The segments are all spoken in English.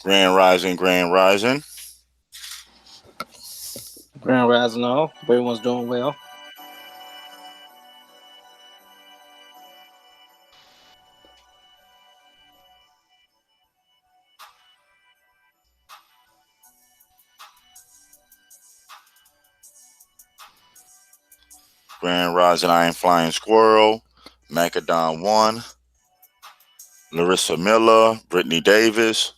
Grand Rising, Grand Rising. Grand Rising all. Hope everyone's doing well. Grand Rising, I Am Flying Squirrel. Macadon 1. Larissa Miller. Brittany Davis.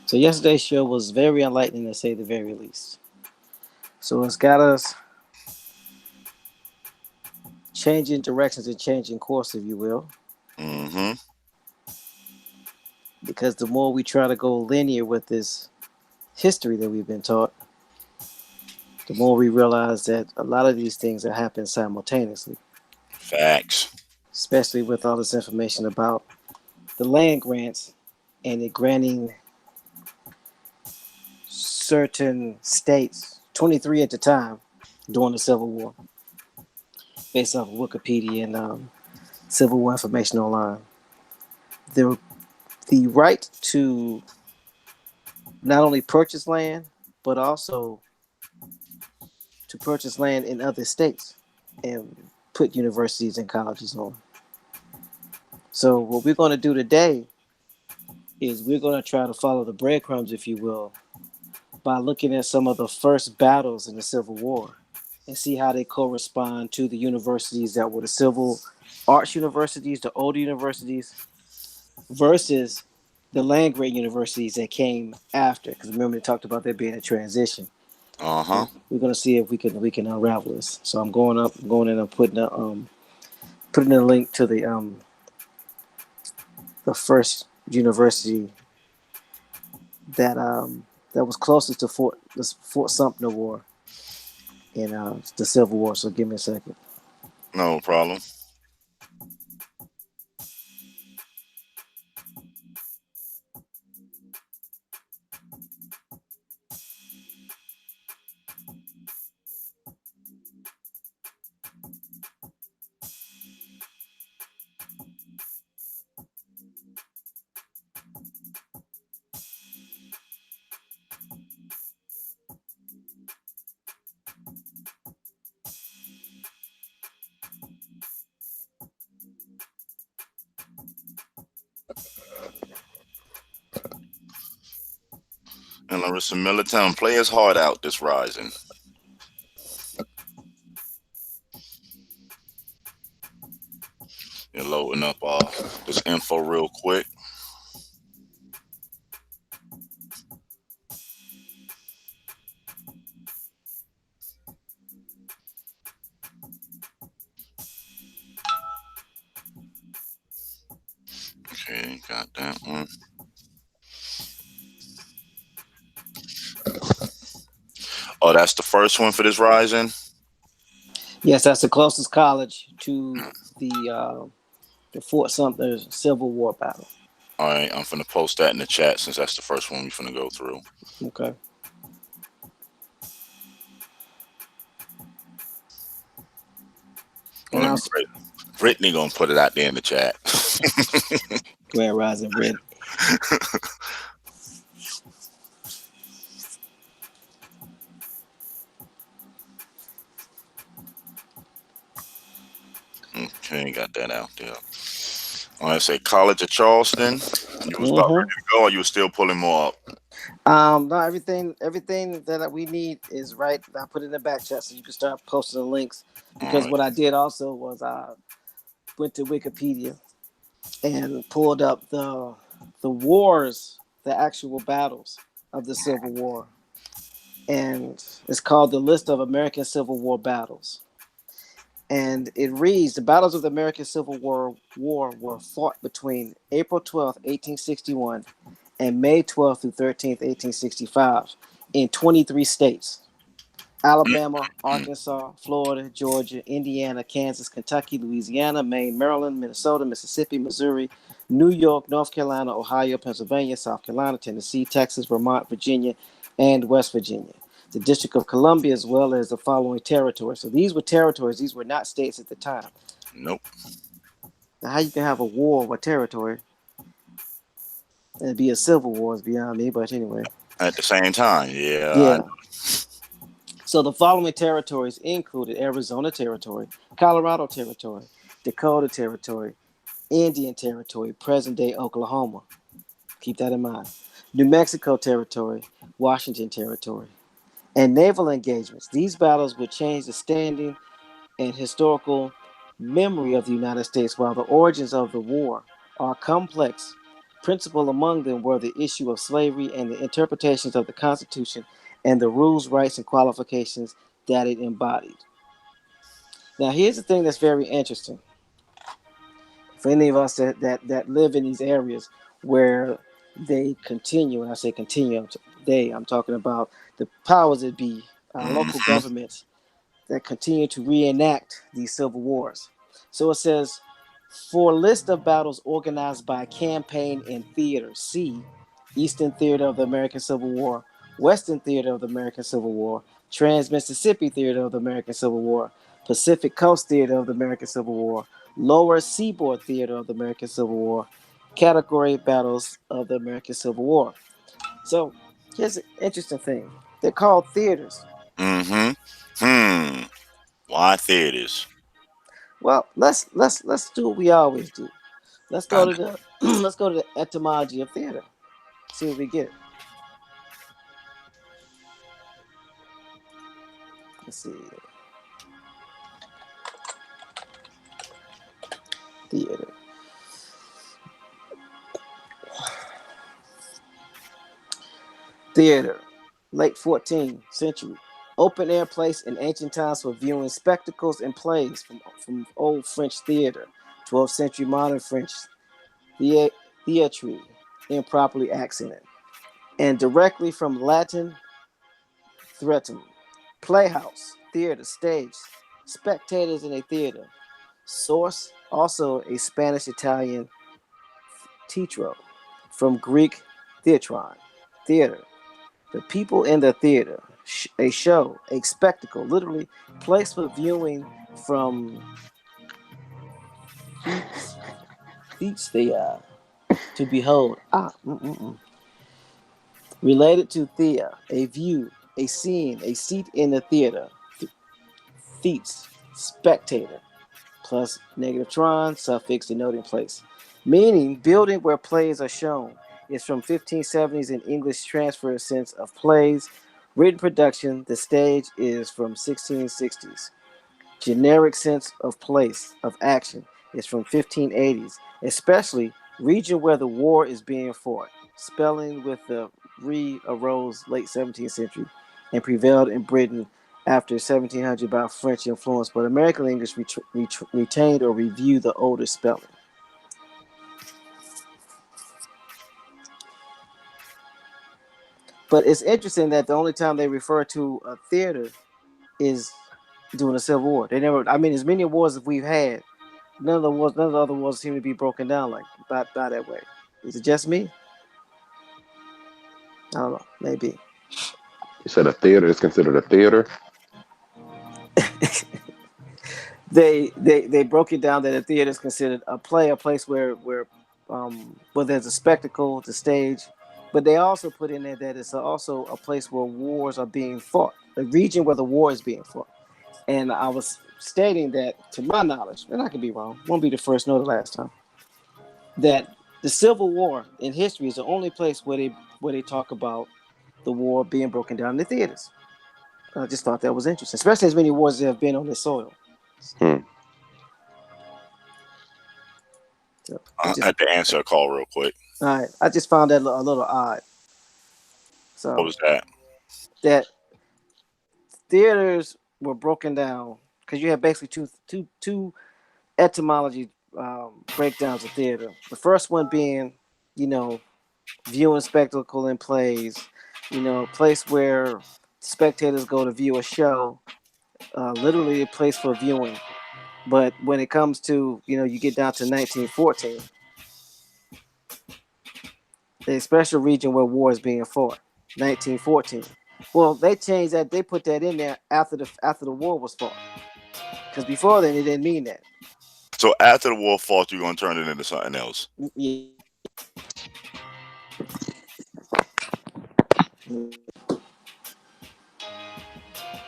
So yesterday's show was very enlightening to say the very least. So it's got us changing directions and changing course, if you will, Mm-hmm. because the more we try to go linear with this history that we've been taught, the more we realize that a lot of these things are happening simultaneously, Facts. especially with all this information about the land grants and it granting certain states, 23 at the time, during the Civil War, based off of Wikipedia and Civil War information online. The the right to not only purchase land, but also to purchase land in other states and put universities and colleges on. So what we're going to do today is we're going to try to follow the breadcrumbs, if you will, by looking at some of the first battles in the Civil War and see how they correspond to the universities that were the civil arts universities, the older universities, versus the land grant universities that came after. Because remember, they talked about there being a transition. Uh-huh. So we're gonna see if we can unravel this. So I'm going in and putting a link to the first university that was closest to Fort Sumter War in the Civil War. So give me a second. No problem. And Larissa Miller, tell him play his heart out this rising. You're loading up this info real quick. Okay, got that one. Oh, that's the first one for this rising. Yes, that's the closest college to the Fort Sumter Civil War battle. All right, I'm finna post that in the chat since that's the first one we finna go through. Okay. Well, And let I'll me pray. Brittany gonna put it out there in the chat. Grand Rising Red. Okay, got that out there. I say College of Charleston. You was about Mm-hmm. ready to go, or you was still pulling more up? No, everything that we need is right. I put it in the back chat so you can start posting the links. All Because right. what I did also was I went to Wikipedia and pulled up the wars, the actual battles of the Civil War, and it's called the list of American Civil War battles. And it reads: the battles of the American Civil War were fought between April 12th, 1861, and May 12th through 13th, 1865, in 23 states: Alabama, Arkansas, Florida, Georgia, Indiana, Kansas, Kentucky, Louisiana, Maine, Maryland, Minnesota, Mississippi, Missouri, New York, North Carolina, Ohio, Pennsylvania, South Carolina, Tennessee, Texas, Vermont, Virginia, and West Virginia. The District of Columbia, as well as the following territories. So these were territories, these were not states at the time. Nope. Now, how you can have a war with territory and be a civil war is beyond me, but anyway. At the same time, yeah. Yeah. So the following territories included Arizona Territory, Colorado Territory, Dakota Territory, Indian Territory, present-day Oklahoma. Keep that in mind. New Mexico Territory, Washington Territory. And naval engagements. These battles would change the standing and historical memory of the United States, while the origins of the war are complex. Principal among them were the issue of slavery and the interpretations of the Constitution and the rules, rights, and qualifications that it embodied. Now, here's the thing that's very interesting. For any of us that live in these areas where they continue, and I say continue, I'm talking about the powers that be, local Mm-hmm. governments that continue to reenact these civil wars. So it says, for a list of battles organized by campaign and theater, see Eastern Theater of the American Civil War, Western Theater of the American Civil War, Trans-Mississippi Theater of the American Civil War, Pacific Coast Theater of the American Civil War, Lower Seaboard Theater of the American Civil War, category battles of the American Civil War. So here's an interesting thing. They're called theaters. Mm-hmm. Why theaters? Well, let's do what we always do. Let's go I, to the let's go to the etymology of theater. See what we get. Let's see. Theater. Theater. Late 14th century. Open air place in ancient times for viewing spectacles and plays from old French theater. 12th century modern French theatre, improperly accented. And directly from Latin threaten. Playhouse, theater, stage, spectators in a theater. Source, also a Spanish Italian teatro, from Greek theatron, theater. The people in the theater, a show, a spectacle, literally place for viewing from feats they to behold. Related to thea, a view, a scene, a seat in the theater. Feats, spectator, plus negative tron, suffix denoting place. Meaning, building where plays are shown is from 1570s in English transfer sense of plays. Written production, the stage is from 1660s. Generic sense of place, of action, is from 1580s, especially region where the war is being fought. Spelling with the re arose late 17th century and prevailed in Britain after 1700 by French influence, but American English retained or reviewed the older spelling. But it's interesting that the only time they refer to a theater is during the Civil War. They never, I mean, as many wars as we've had, none of the other wars seem to be broken down like by that way. Is it just me? I don't know. Maybe. You said a theater is considered a theater. They broke it down that a theater is considered a place where there's a spectacle, the stage, but they also put in there that it's also a place where wars are being fought, a region where the war is being fought. And I was stating that, to my knowledge, and I could be wrong, won't be the first nor the last time, that the Civil War in history is the only place where they talk about the war being broken down in the theaters. I just thought that was interesting, especially as many wars there have been on this soil. Hmm. So I had to answer a call real quick. all right, I just found that a little odd. So What was that? that theaters were broken down because you have basically two etymology breakdowns of theater. The first one being, viewing spectacle in plays, a place where spectators go to view a show, literally a place for viewing. But when it comes to, you get down to 1914, the special region where war is being fought, 1914. Well, they changed that. They put that in there after the war was fought, because before then it didn't mean that. So after the war fought, you're gonna turn it into something else. Yeah.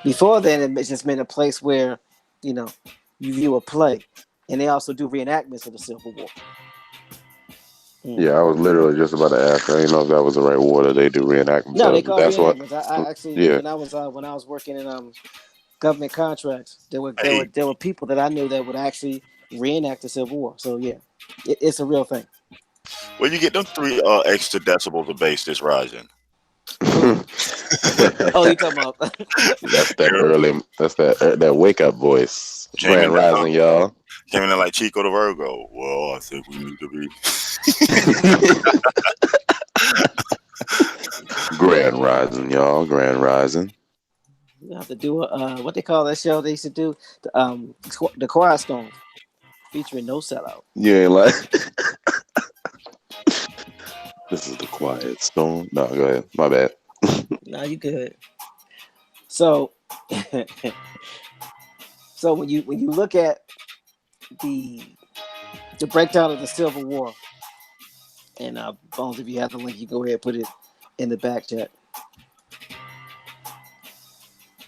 Before then, it just meant a place where, you view a play, and they also do reenactments of the Civil War. Yeah, I was literally just about to ask. I didn't know if that was the right war that they do reenactments. No, they call That's what. reenactments. I actually, Yeah. when I was working in government contracts, there were people that I knew that would actually reenact the Civil War. So yeah, it's a real thing. Where you get them 3 extra decibels of bass this rising? Oh, you talking about? That's that early. That's that wake up voice. Grand rising, y'all. Came in like Chico the Virgo. Well, I think we need to be. Grand rising, y'all. Grand rising. You have to do what they call that show they used to do, the Quiet Storm, featuring No Sellout. You ain't like. This is the Quiet Storm. No, go ahead. My bad. No, you good. So, so when you look at the breakdown of the Civil War, and Bones, if you have the link, you go ahead and put it in the back chat.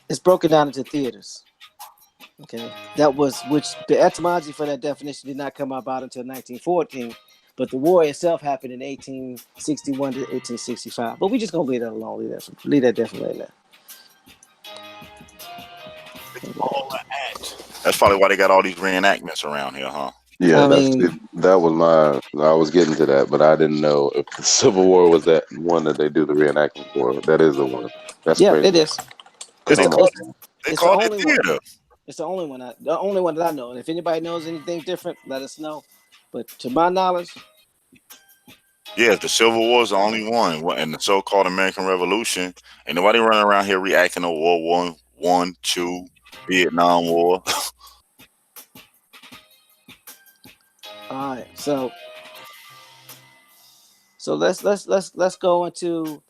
It's broken down into theaters. Okay, which the etymology for that definition did not come about until 1914, but the war itself happened in 1861 to 1865. But we just gonna leave that alone. Leave that definitely there. That's probably why they got all these reenactments around here, huh? Yeah, I was getting to that, but I didn't know if the Civil War was that one that they do the reenactment for. That is the one. That's crazy. It is. They call it theater. It's the only one that I know. And if anybody knows anything different, let us know. But to my knowledge, yeah, the Civil War is the only one, and the so-called American Revolution. Ain't nobody running around here reacting to World War One, II, Vietnam War. All right, so let's go into.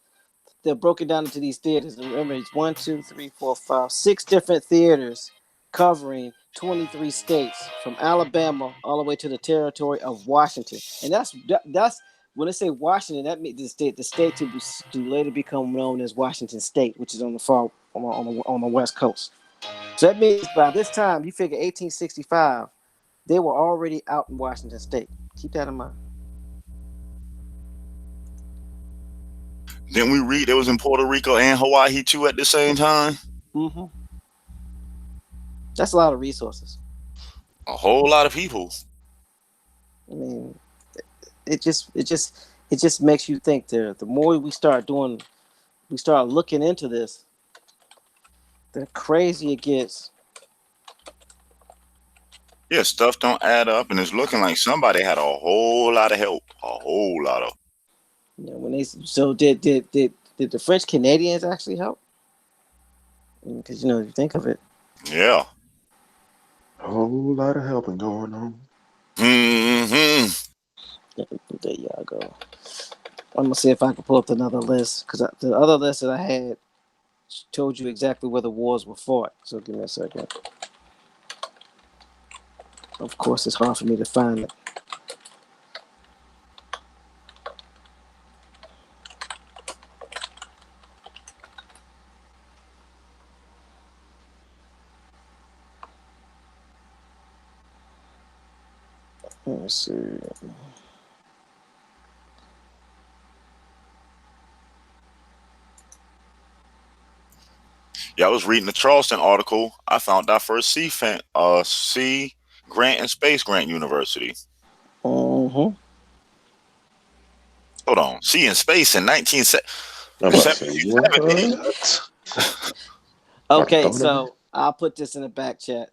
They're broken down into these theaters. Remember, it's 1, 2, 3, 4, 5, 6 different theaters covering 23 states, from Alabama all the way to the territory of Washington. And that's when I say Washington, that means the state to later become known as Washington State, which is on the West Coast. So that means by this time, you figure 1865, they were already out in Washington State. Keep that in mind. Didn't we read it was in Puerto Rico and Hawaii too at the same time? Mm-hmm. That's a lot of resources. A whole lot of people. I mean, it just makes you think. There, the more we start looking into this, the crazier it gets. Yeah, stuff don't add up, and it's looking like somebody had a whole lot of help. A whole lot of. Yeah, did the French Canadians actually help? Because if you think of it. Yeah. A whole lot of helping going on. Mm-hmm. There y'all go. I'm gonna see if I can pull up another list, because the other list that I had told you exactly where the wars were fought. So give me a second. Of course, it's hard for me to find it. Let's see. Yeah, I was reading the Charleston article. I found our first Sea Grant and Space Grant University. Mm-hmm. Hold on. Sea and Space in 1977. Okay, so I'll put this in the back chat.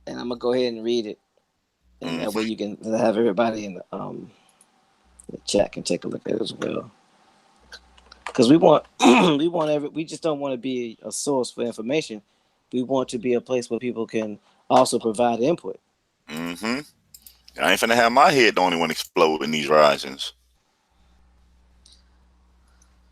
and I'm gonna go ahead and read it, and that way Mm-hmm. you can have everybody in the chat can take a look at it as well. Because we want we just don't want to be a source for information. We want to be a place where people can also provide input. Mm-hmm. I ain't finna have my head the only one explode in these risings.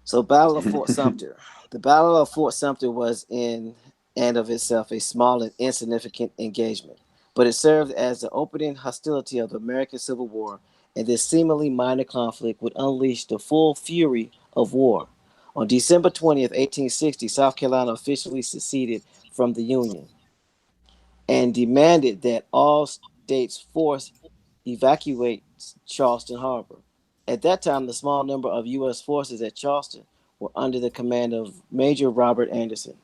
So, Battle of Fort Sumter. The Battle of Fort Sumter was in and of itself a small and insignificant engagement, but it served as the opening hostility of the American Civil War, and this seemingly minor conflict would unleash the full fury of war. On December 20th, 1860, South Carolina officially seceded from the Union and demanded that all states force evacuate Charleston Harbor. At that time, the small number of U.S. forces at Charleston were under the command of Major Robert Anderson.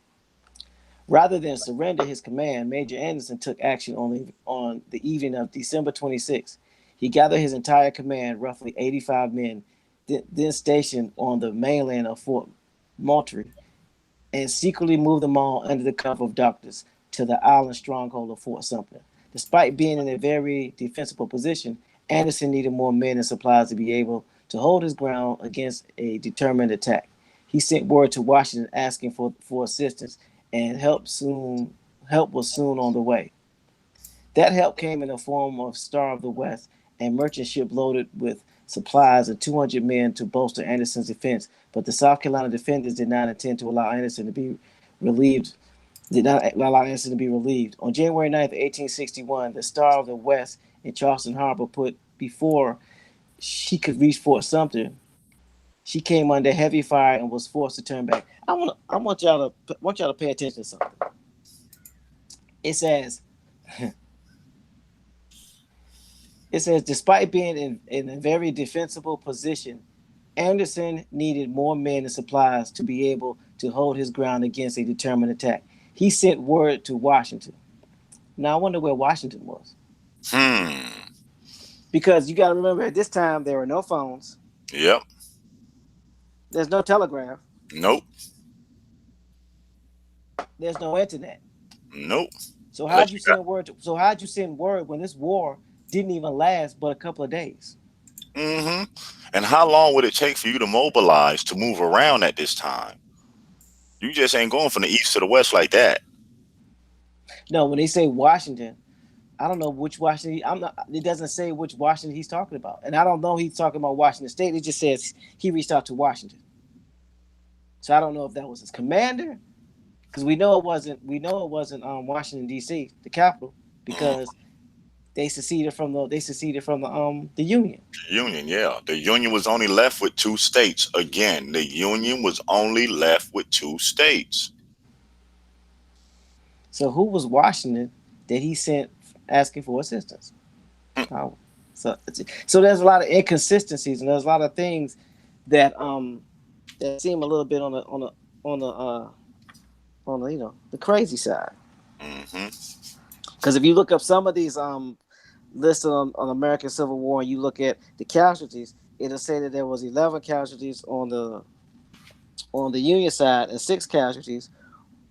Rather than surrender his command, Major Anderson took action on the evening of December 26th. He gathered his entire command, roughly 85 men, then stationed on the mainland of Fort Moultrie, and secretly moved them all under the cover of darkness to the island stronghold of Fort Sumter. Despite being in a very defensible position, Anderson needed more men and supplies to be able to hold his ground against a determined attack. He sent word to Washington asking for assistance, and help was soon on the way. That help came in the form of Star of the West, a merchant ship loaded with supplies and 200 men to bolster Anderson's defense. But the South Carolina defenders did not intend to allow Anderson to be relieved. Did not allow Anderson to be relieved. On January 9th, 1861, the Star of the West in Charleston Harbor put before she could reach Fort Sumter. She came under heavy fire and was forced to turn back. I want y'all to pay attention to something. It says despite being in a very defensible position, Anderson needed more men and supplies to be able to hold his ground against a determined attack. He sent word to Washington. Now I wonder where Washington was. Hmm. Because you got to remember, at this time there were no phones, Yep. there's no telegraph, Nope. there's no internet. Nope. So Unless how'd you you got. send word? So how'd you send word when this war didn't even last but a couple of days? Mm-hmm. And how long would it take for you to mobilize to move around at this time? You just ain't going from the east to the west like that. No, when they say Washington, I don't know which Washington. I'm not. It doesn't say which Washington he's talking about, and I don't know he's talking about Washington State. It just says he reached out to Washington. So I don't know if that was his commander, because we know it wasn't. We know it wasn't Washington D.C., the capital, Mm. because they seceded from the Union. Union, yeah. The Union was only left with two states. Again, the Union was only left with two states. So who was Washington that he sent asking for assistance? Hmm. Oh, so there's a lot of inconsistencies, and there's a lot of things that that seem a little bit on the the crazy side. Mm-hmm. Because if you look up some of these lists on American Civil War, and you look at the casualties, it'll say that there was 11 casualties on the Union side and 6 casualties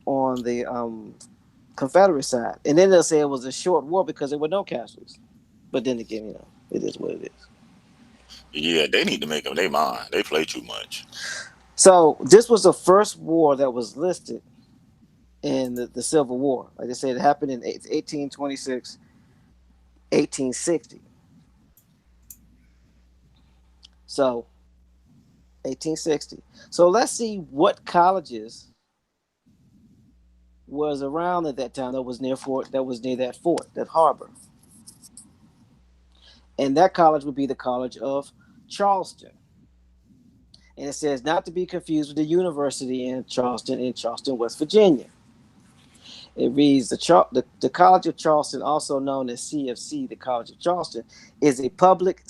on the Confederate side, and then they'll say it was a short war because there were no casualties. But then again, it is what it is. Yeah, they need to make up their mind. They play too much. So this was the first war that was listed in the Civil War. Like I said, it happened in 1826, 1860. So 1860. So let's see what colleges was around at that time that was near that fort, that harbor. And that college would be the College of Charleston. And it says not to be confused with the University in Charleston, West Virginia. It reads the College of Charleston, also known as CFC, the College of Charleston, is a public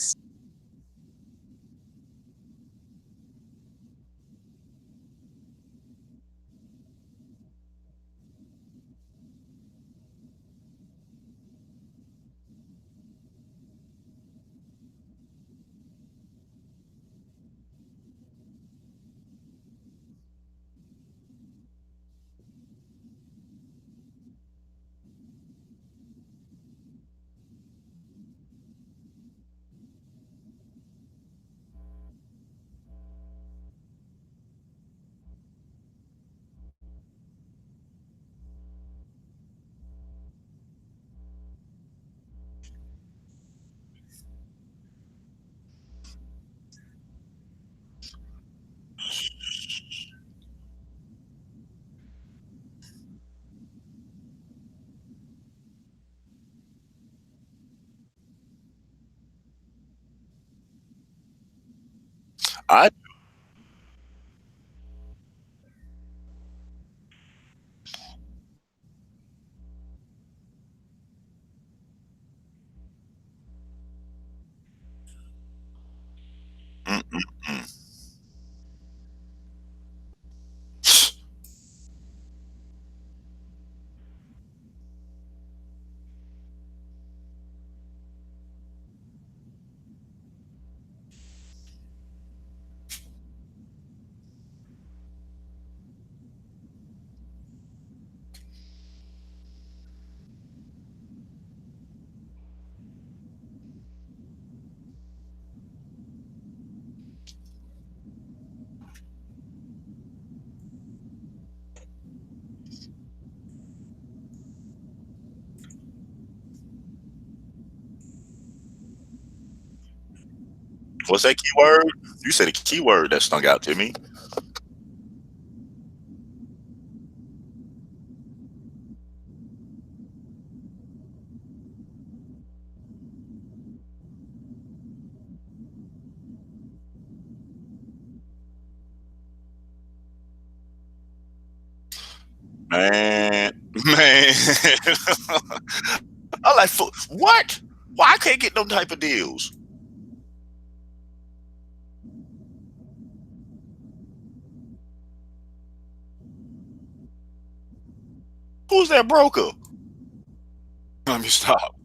I mm-mm-mm. What's that keyword? You said a keyword that stung out to me. Man, man. I'm like, what? Why I can't get them type of deals? Who's that broker? Let me stop.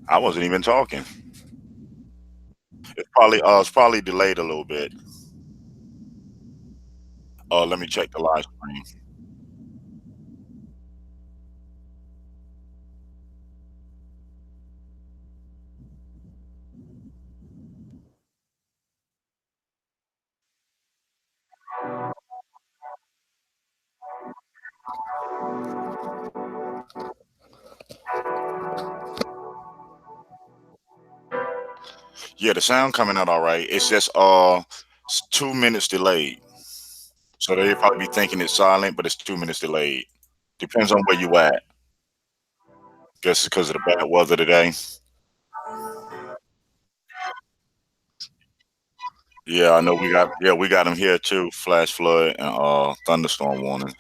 I wasn't even talking. It's probably delayed a little bit. Let me check the live stream. Yeah, the sound coming out all right. It's just it's 2 minutes delayed. So they probably be thinking it's silent, but it's 2 minutes delayed. Depends on where you at. Guess it's because of the bad weather today. Yeah, I know we got them here too. Flash flood and thunderstorm warnings.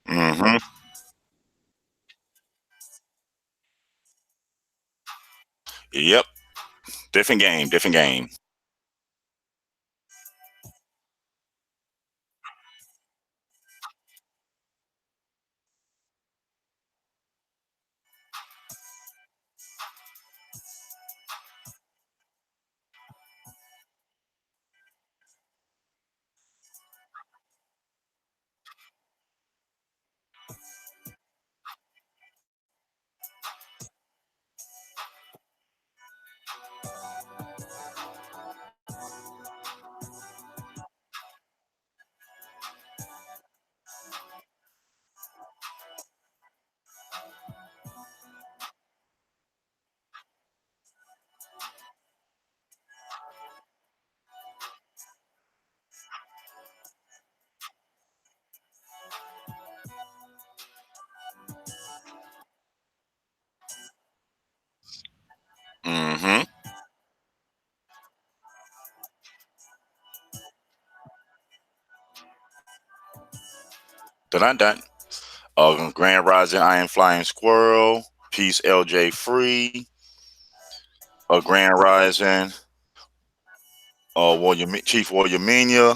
Hmm. Yep. Different game. Different game. Mm-hmm. Dun dun. Grand Rising, I Am Flying Squirrel. Peace, LJ Free. Grand Rising. Chief Warrior Mania.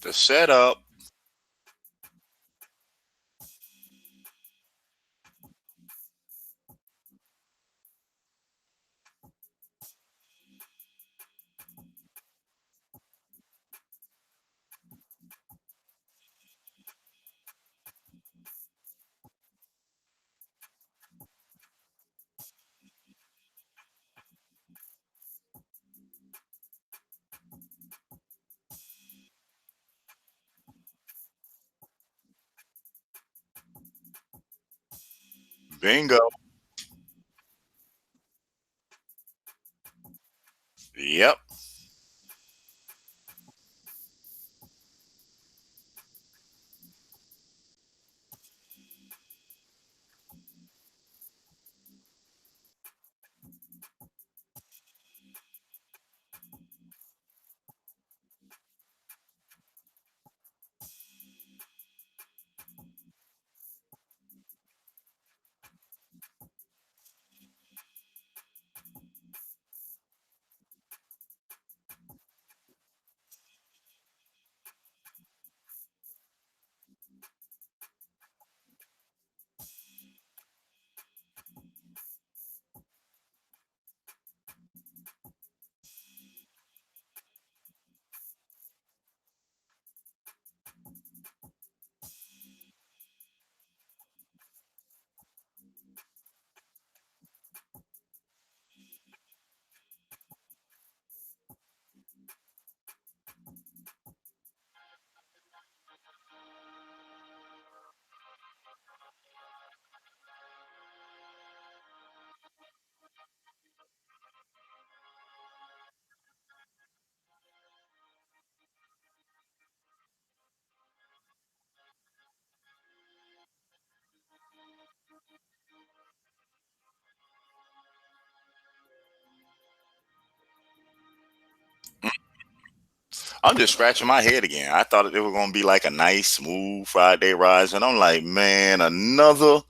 The setup. Bingo. Yep. I'm just scratching my head again. I thought it was gonna be like a nice, smooth Friday rise, and I'm like, man, another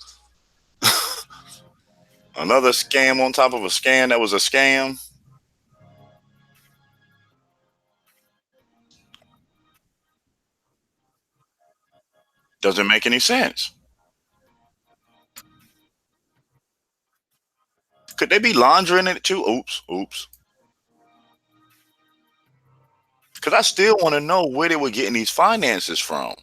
scam on top of a scam that was a scam. Doesn't make any sense. Could they be laundering it too? Oops, oops. Because I still want to know where they were getting these finances from.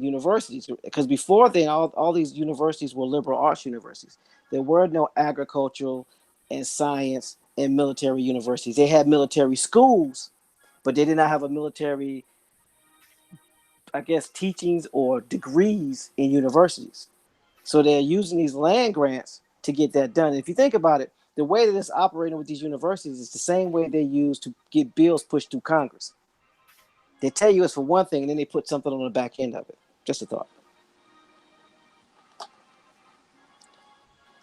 Universities, because before then, all these universities were liberal arts universities. There were no agricultural and science and military universities. They had military schools, but they did not have a military, I guess, teachings or degrees in universities. So they're using these land grants to get that done. And if you think about it, the way that it's operating with these universities is the same way they use to get bills pushed through Congress. They tell you it's for one thing, and then they put something on the back end of it. Just a thought.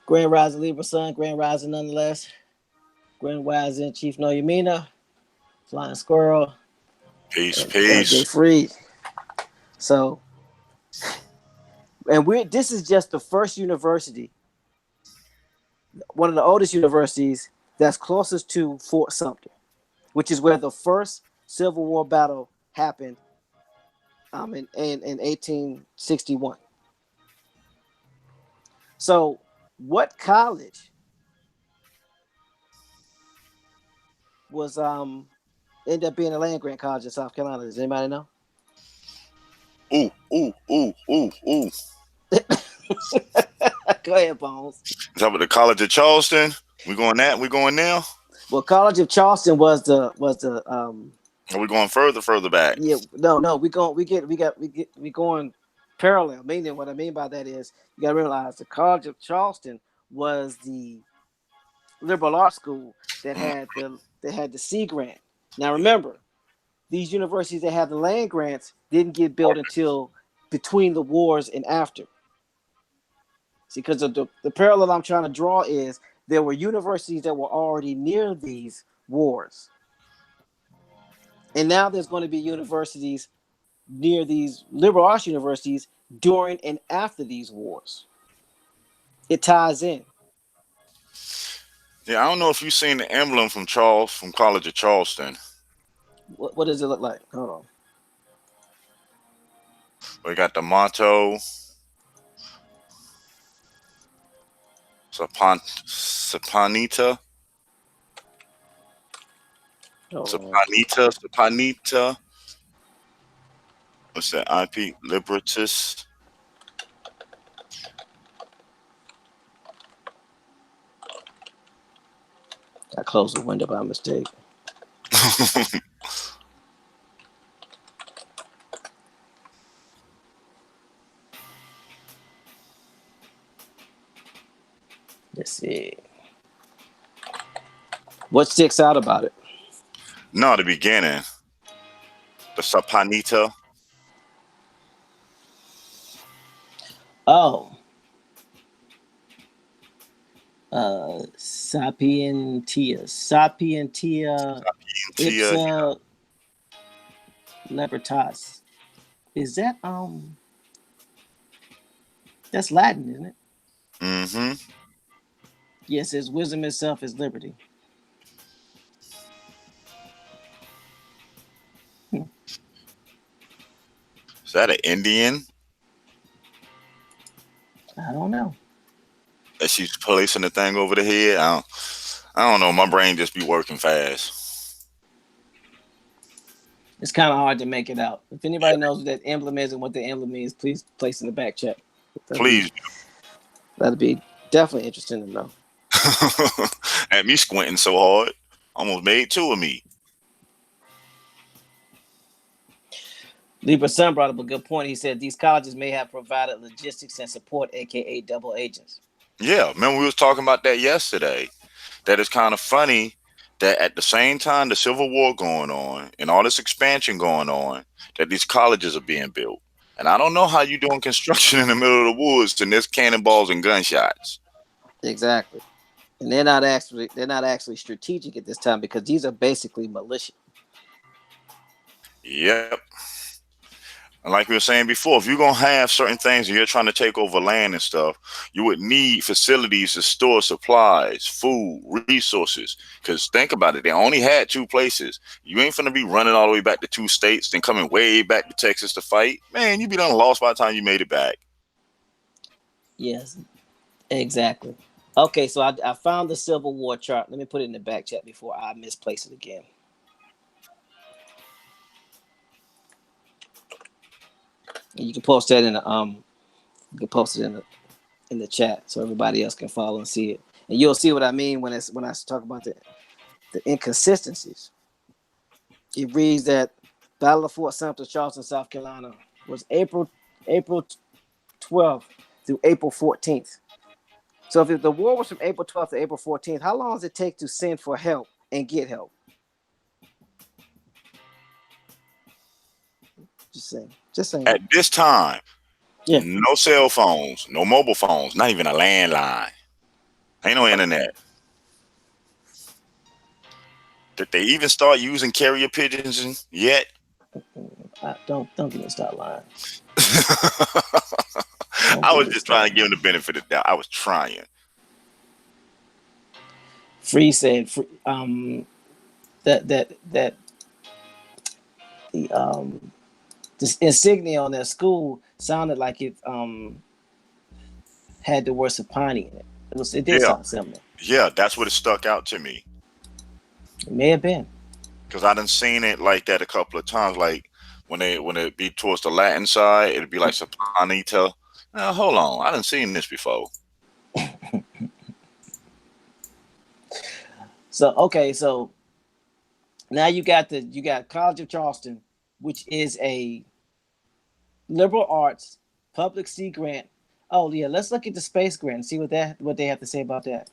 Grand Rising Libra Sun, Grand Rising nonetheless. Grand Rising Chief Noyamina, Flying Squirrel, Peace, and LJ peace. Free. So, and this is just the first university, one of the oldest universities that's closest to Fort Sumter, which is where the first Civil War battle happened in 1861. So, what college was ended up being a land grant college in South Carolina? Does anybody know? Ooh, ooh, ooh, ooh, ooh. Go ahead, Bones. Top of the College of Charleston. We going that? We going now? Well, College of Charleston was the Are we going further back? yeah, no, we going parallel. Meaning, what I mean by that is you got to realize the College of Charleston was the liberal arts school that Mm. had the Sea Grant. Now remember, these universities that had the land grants didn't get built until between the wars and after. See, because the parallel I'm trying to draw is there were universities that were already near these wars, and now there's going to be universities near these liberal arts universities during and after these wars. It ties in. Yeah, I don't know if you've seen the emblem from College of Charleston. What does it look like? Hold on. We got the motto, Sapanita, Hold Sapanita. What's that? IP Liberatus. I closed the window by mistake. Let's see. What sticks out about it? No, the beginning. The Sapanita. Oh. Sapientia. Tia. Ipsa libertas. Is that that's Latin, isn't it? Mm-hmm. Yes, his wisdom itself is liberty. Is that an Indian I don't know. that she's placing the thing over the head? I don't know. My brain just be working fast. It's kind of hard to make it out. If anybody knows what that emblem is and what the emblem means, please place in the back chat. Please. That'd be definitely interesting to know. Had me squinting so hard. Almost made two of me. Libra Sun brought up a good point. He said these colleges may have provided logistics and support, aka double agents. Yeah, remember we was talking about that yesterday. That it's kind of funny that at the same time the Civil War going on and all this expansion going on, that these colleges are being built. And I don't know how you doing construction in the middle of the woods and there's cannonballs and gunshots. Exactly. And they're not actually strategic at this time because these are basically militia. Yep. And like we were saying before, if you're going to have certain things and you're trying to take over land and stuff, you would need facilities to store supplies, food, resources. Because think about it, they only had two places. You ain't finna be running all the way back to two states, then coming way back to Texas to fight. Man, you'd be done lost by the time you made it back. Yes, exactly. Okay, so I found the Civil War chart. Let me put it in the back chat before I misplace it again. And you can post that in the in the chat so everybody else can follow and see it. And you'll see what I mean when I talk about the inconsistencies. It reads that Battle of Fort Sumter, Charleston, South Carolina was April 12th through April 14th. So if the war was from April 12th to April 14th, how long does it take to send for help and get help? Just saying. At this time, yeah, no cell phones, no mobile phones, not even a landline. Ain't no internet. Did they even start using carrier pigeons yet? Don't get me start lying. I was just trying to give him the benefit of the doubt. I was trying. Free said that the this insignia on their school sounded like it had the word Sapani in it. It did sound similar. Yeah, that's what it stuck out to me. It may have been. Because I done seen it like that a couple of times. Like when it be towards the Latin side, it'd be like Sapanita. Now hold on, I done seen this before. So now you got College of Charleston, which is a liberal arts public sea grant. Oh yeah, let's look at the space grant and see what they have to say about that.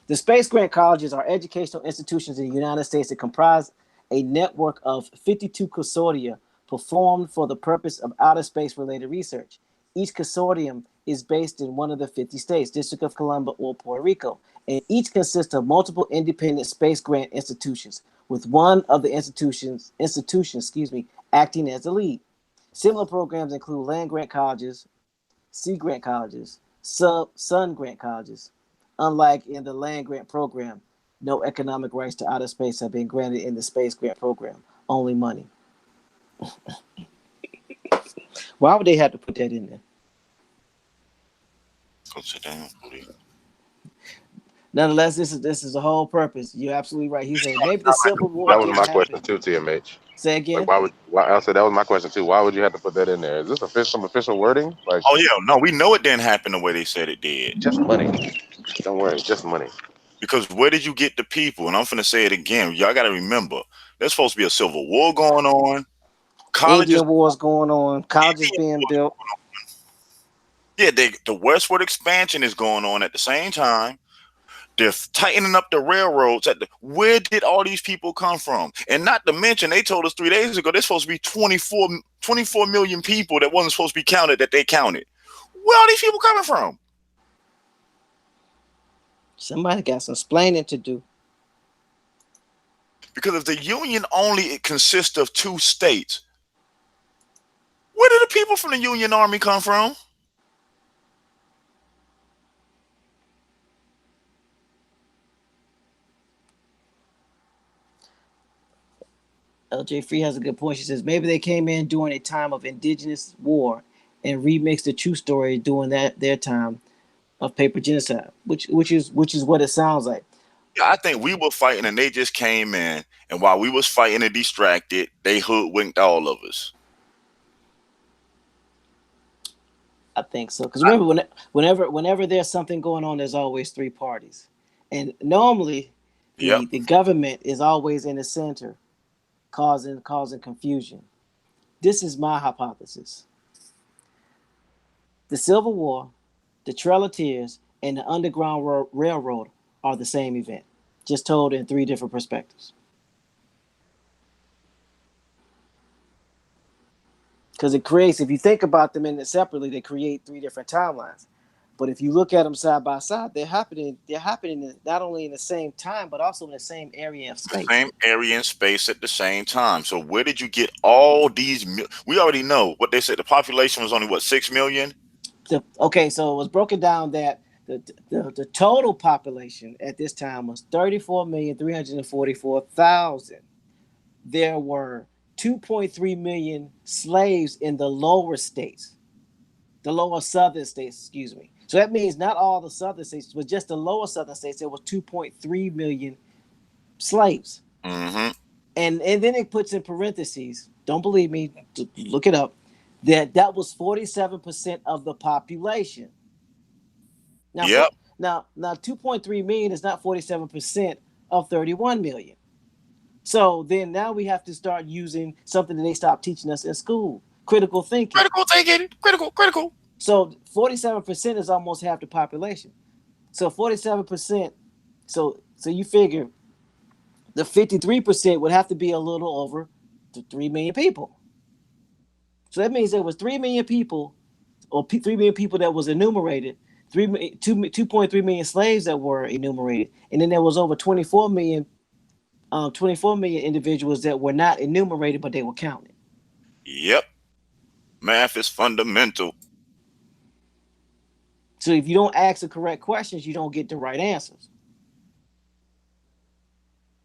The space grant colleges are educational institutions in the United States that comprise a network of 52 consortia performed for the purpose of outer space related research. Each consortium is based in one of the 50 states, District of Columbia or Puerto Rico, and each consists of multiple independent space grant institutions, with one of the institutions, acting as the lead. Similar programs include land grant colleges, sea grant colleges, sun grant colleges. Unlike in the land grant program, no economic rights to outer space have been granted in the space grant program, only money. Why would they have to put that in there? Go sit down, please. Nonetheless, this is the whole purpose. You're absolutely right. He said maybe the Civil War. That was my question too, TMH. Say again. Like I said that was my question too. Why would you have to put that in there? Is this some official wording? Oh yeah, no, we know it didn't happen the way they said it did. Just money. Don't worry, just money. Because where did you get the people? And I'm finna say it again. Y'all got to remember, there's supposed to be a civil war going on. Colleges, Indian wars going on, colleges being built. yeah, the westward expansion is going on at the same time. They're tightening up the railroads. Where did all these people come from? And not to mention, they told us 3 days ago there's supposed to be 24 million people that wasn't supposed to be counted that they counted. Where are these people coming from? Somebody got some explaining to do. Because if the Union only consists of 2 states, where did the people from the Union Army come from? LJ Free has a good point. She says maybe they came in during a time of indigenous war and remixed the true story during their time of paper genocide, which is what it sounds like. I think we were fighting and they just came in, and while we was fighting and distracted, they hoodwinked all of us. I think so. Because remember, whenever there's something going on, there's always 3 parties, and normally the government is always in the center, causing confusion. This is my hypothesis. The Civil War, the Trail of Tears, and the Underground Railroad are the same event, just told in 3 different perspectives. Because it creates, if you think about them in it separately, they create 3 different timelines. But if you look at them side by side, they're happening not only in the same time, but also in the same area of space. The same area and space at the same time. So where did you get all these? We already know what they said. The population was only 6 million. Okay, so it was broken down that the total population at this time was 34,344,000. There were 2.3 million slaves in the lower states, the lower southern states, excuse me. So that means not all the southern states, but just the lower southern states, there was 2.3 million slaves. Mm-hmm. And then it puts in parentheses, don't believe me, look it up, that was 47% of the population. Now, yep. now 2.3 million is not 47% of 31 million. So then now we have to start using something that they stopped teaching us in school. Critical thinking. Critical. So 47% is almost half the population. So 47%, so you figure the 53% would have to be a little over 3 million people. So that means there was 3 million people, or 3 million people that was enumerated, 2.3 million slaves that were enumerated, and then there was over 24 million individuals that were not enumerated, but they were counted. Yep. Math is fundamental. So if you don't ask the correct questions, you don't get the right answers.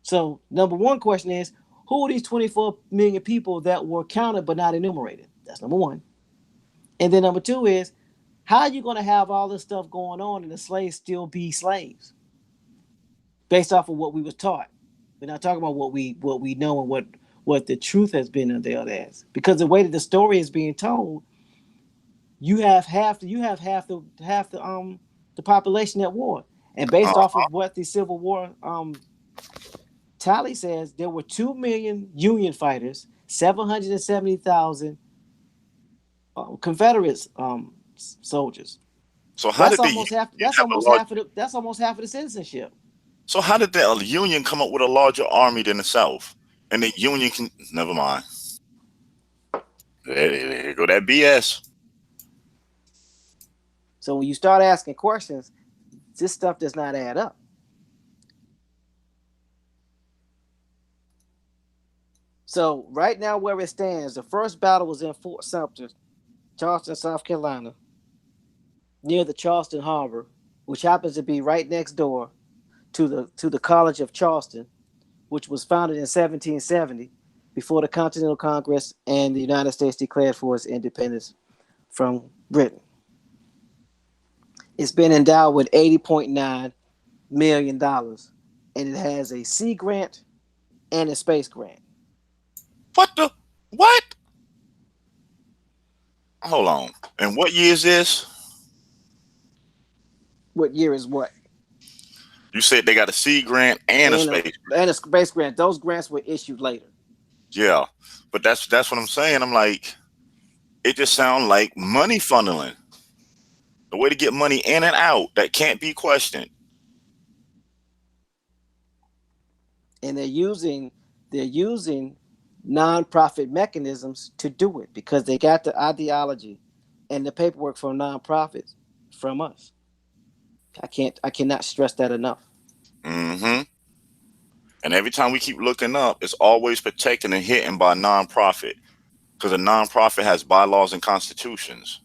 So number 1 question is, who are these 24 million people that were counted but not enumerated? That's number 1. And then number 2 is, how are you going to have all this stuff going on and the slaves still be slaves? Based off of what we was taught. We're not talking about what we know and what the truth has been unveiled as. Because the way that the story is being told, you have half the population at war. And based off of what the Civil War tally says, there were 2 million Union fighters, 770,000 Confederate soldiers. So how that's did almost half of the citizenship. So how did the Union come up with a larger army than the South? And the Union can never mind. There go that BS. So when you start asking questions, this stuff does not add up. So right now where it stands, the first battle was in Fort Sumter, Charleston, South Carolina, near the Charleston Harbor, which happens to be right next door to the College of Charleston, which was founded in 1770 before the Continental Congress and the United States declared for its independence from Britain. It's been endowed with $80.9 million, and it has a Sea Grant and a Space Grant. What? Hold on. And what year is this? What year is what? You said they got a seed grant and a and space. a space grant. Those grants were issued later. Yeah, but that's what I'm saying. I'm like, it just sounds like money funneling, a way to get money in and out that can't be questioned. And they're using nonprofit mechanisms to do it because they got the ideology and the paperwork from nonprofits from us. I cannot stress that enough. Hmm. And every time we keep looking up, it's always protected and hidden by a nonprofit because a nonprofit has bylaws and constitutions.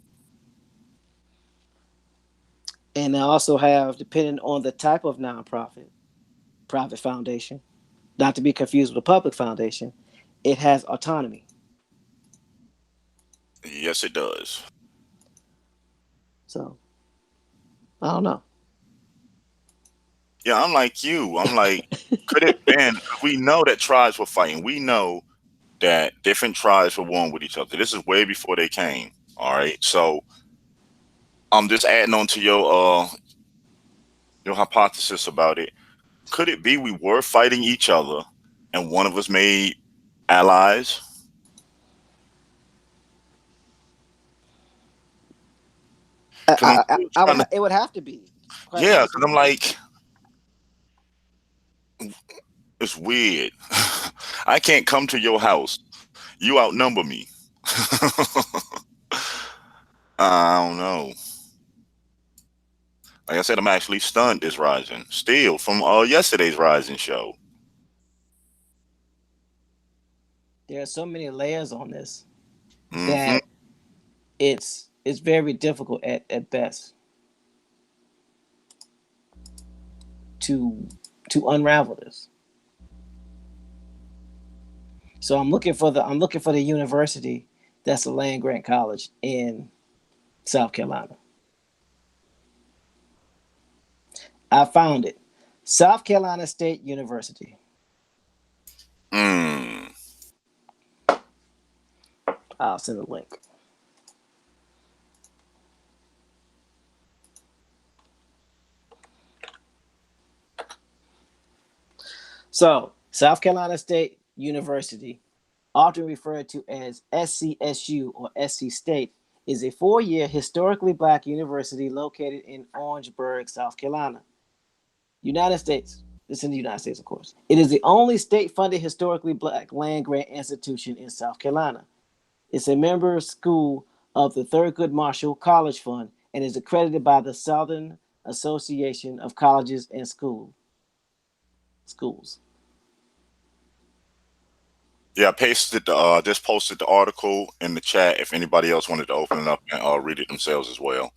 And they also have, depending on the type of nonprofit, private foundation, not to be confused with a public foundation, it has autonomy. Yes, it does. So I don't know. Yeah, I'm like you. I'm like, could it been? We know that tribes were fighting. We know that different tribes were warring with each other. This is way before they came. All right. So I'm just adding on to your hypothesis about it. Could it be we were fighting each other and one of us made allies? Because I'm still trying to. It would have to be, quite Yeah, because honestly. I'm like, it's weird. I can't come to your house. You outnumber me. I don't know. Like I said, I'm actually stunned this rising. Still from yesterday's rising show. There are so many layers on this Hmm. that it's very difficult at best to unravel this. So I'm looking for the university that's a land grant college in South Carolina. I found it. South Carolina State University. Mm. I'll send a link. So, South Carolina State University, often referred to as SCSU or SC State, is a 4-year historically black university located in Orangeburg, South Carolina, United States. It's in the United States, of course. It is the only state funded historically black land grant institution in South Carolina. It's a member school of the Thurgood Marshall College Fund and is accredited by the Southern Association of Colleges and Schools. Yeah, I pasted just posted the article in the chat if anybody else wanted to open it up and read it themselves as well.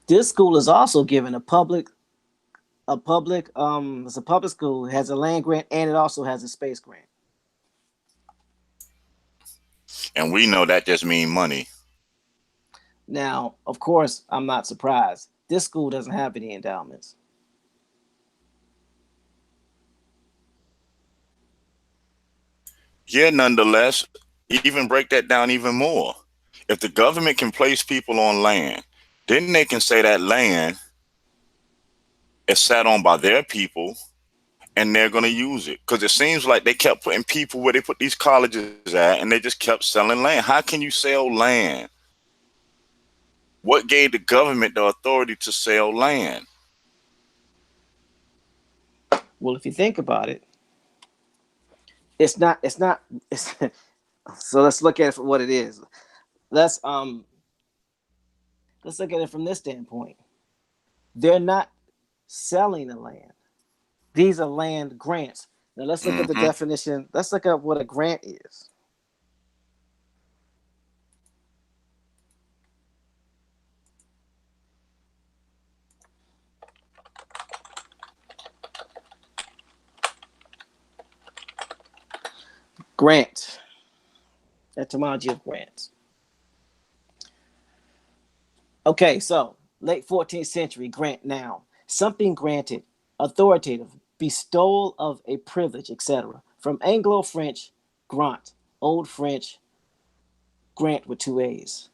This school is also given it's a public school, it has a land grant and it also has a space grant. And we know that just means money. Now, of course, I'm not surprised. This school doesn't have any endowments. Yeah, nonetheless, even break that down even more. If the government can place people on land, then they can say that land is sat on by their people and they're going to use it. Because it seems like they kept putting people where they put these colleges at and they just kept selling land. How can you sell land? What gave the government the authority to sell land? Well, if you think about it, it's so let's look at it for what it is. Let's um let's look at it from this standpoint. They're not selling the land. These are land grants. Now let's look at the Hmm. definition. Let's look at what a grant is. Grant. Etymology of grants. Okay, so late 14th century, grant noun. Something granted, authoritative, bestowal of a privilege, etc. From Anglo French, grant, Old French, grant with two A's.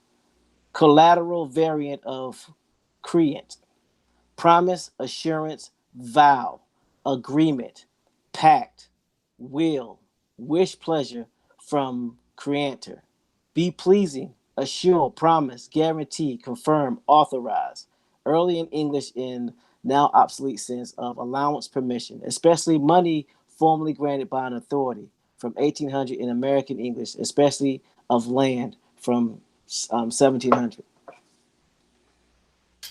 Collateral variant of creant. promise, assurance, vow, agreement, pact, will, wish, pleasure from creator. Be pleasing, assure, promise, guarantee, confirm, authorize. Early in English in now obsolete sense of allowance, permission, especially money formally granted by an authority from 1800 in American English, especially of land from 1700.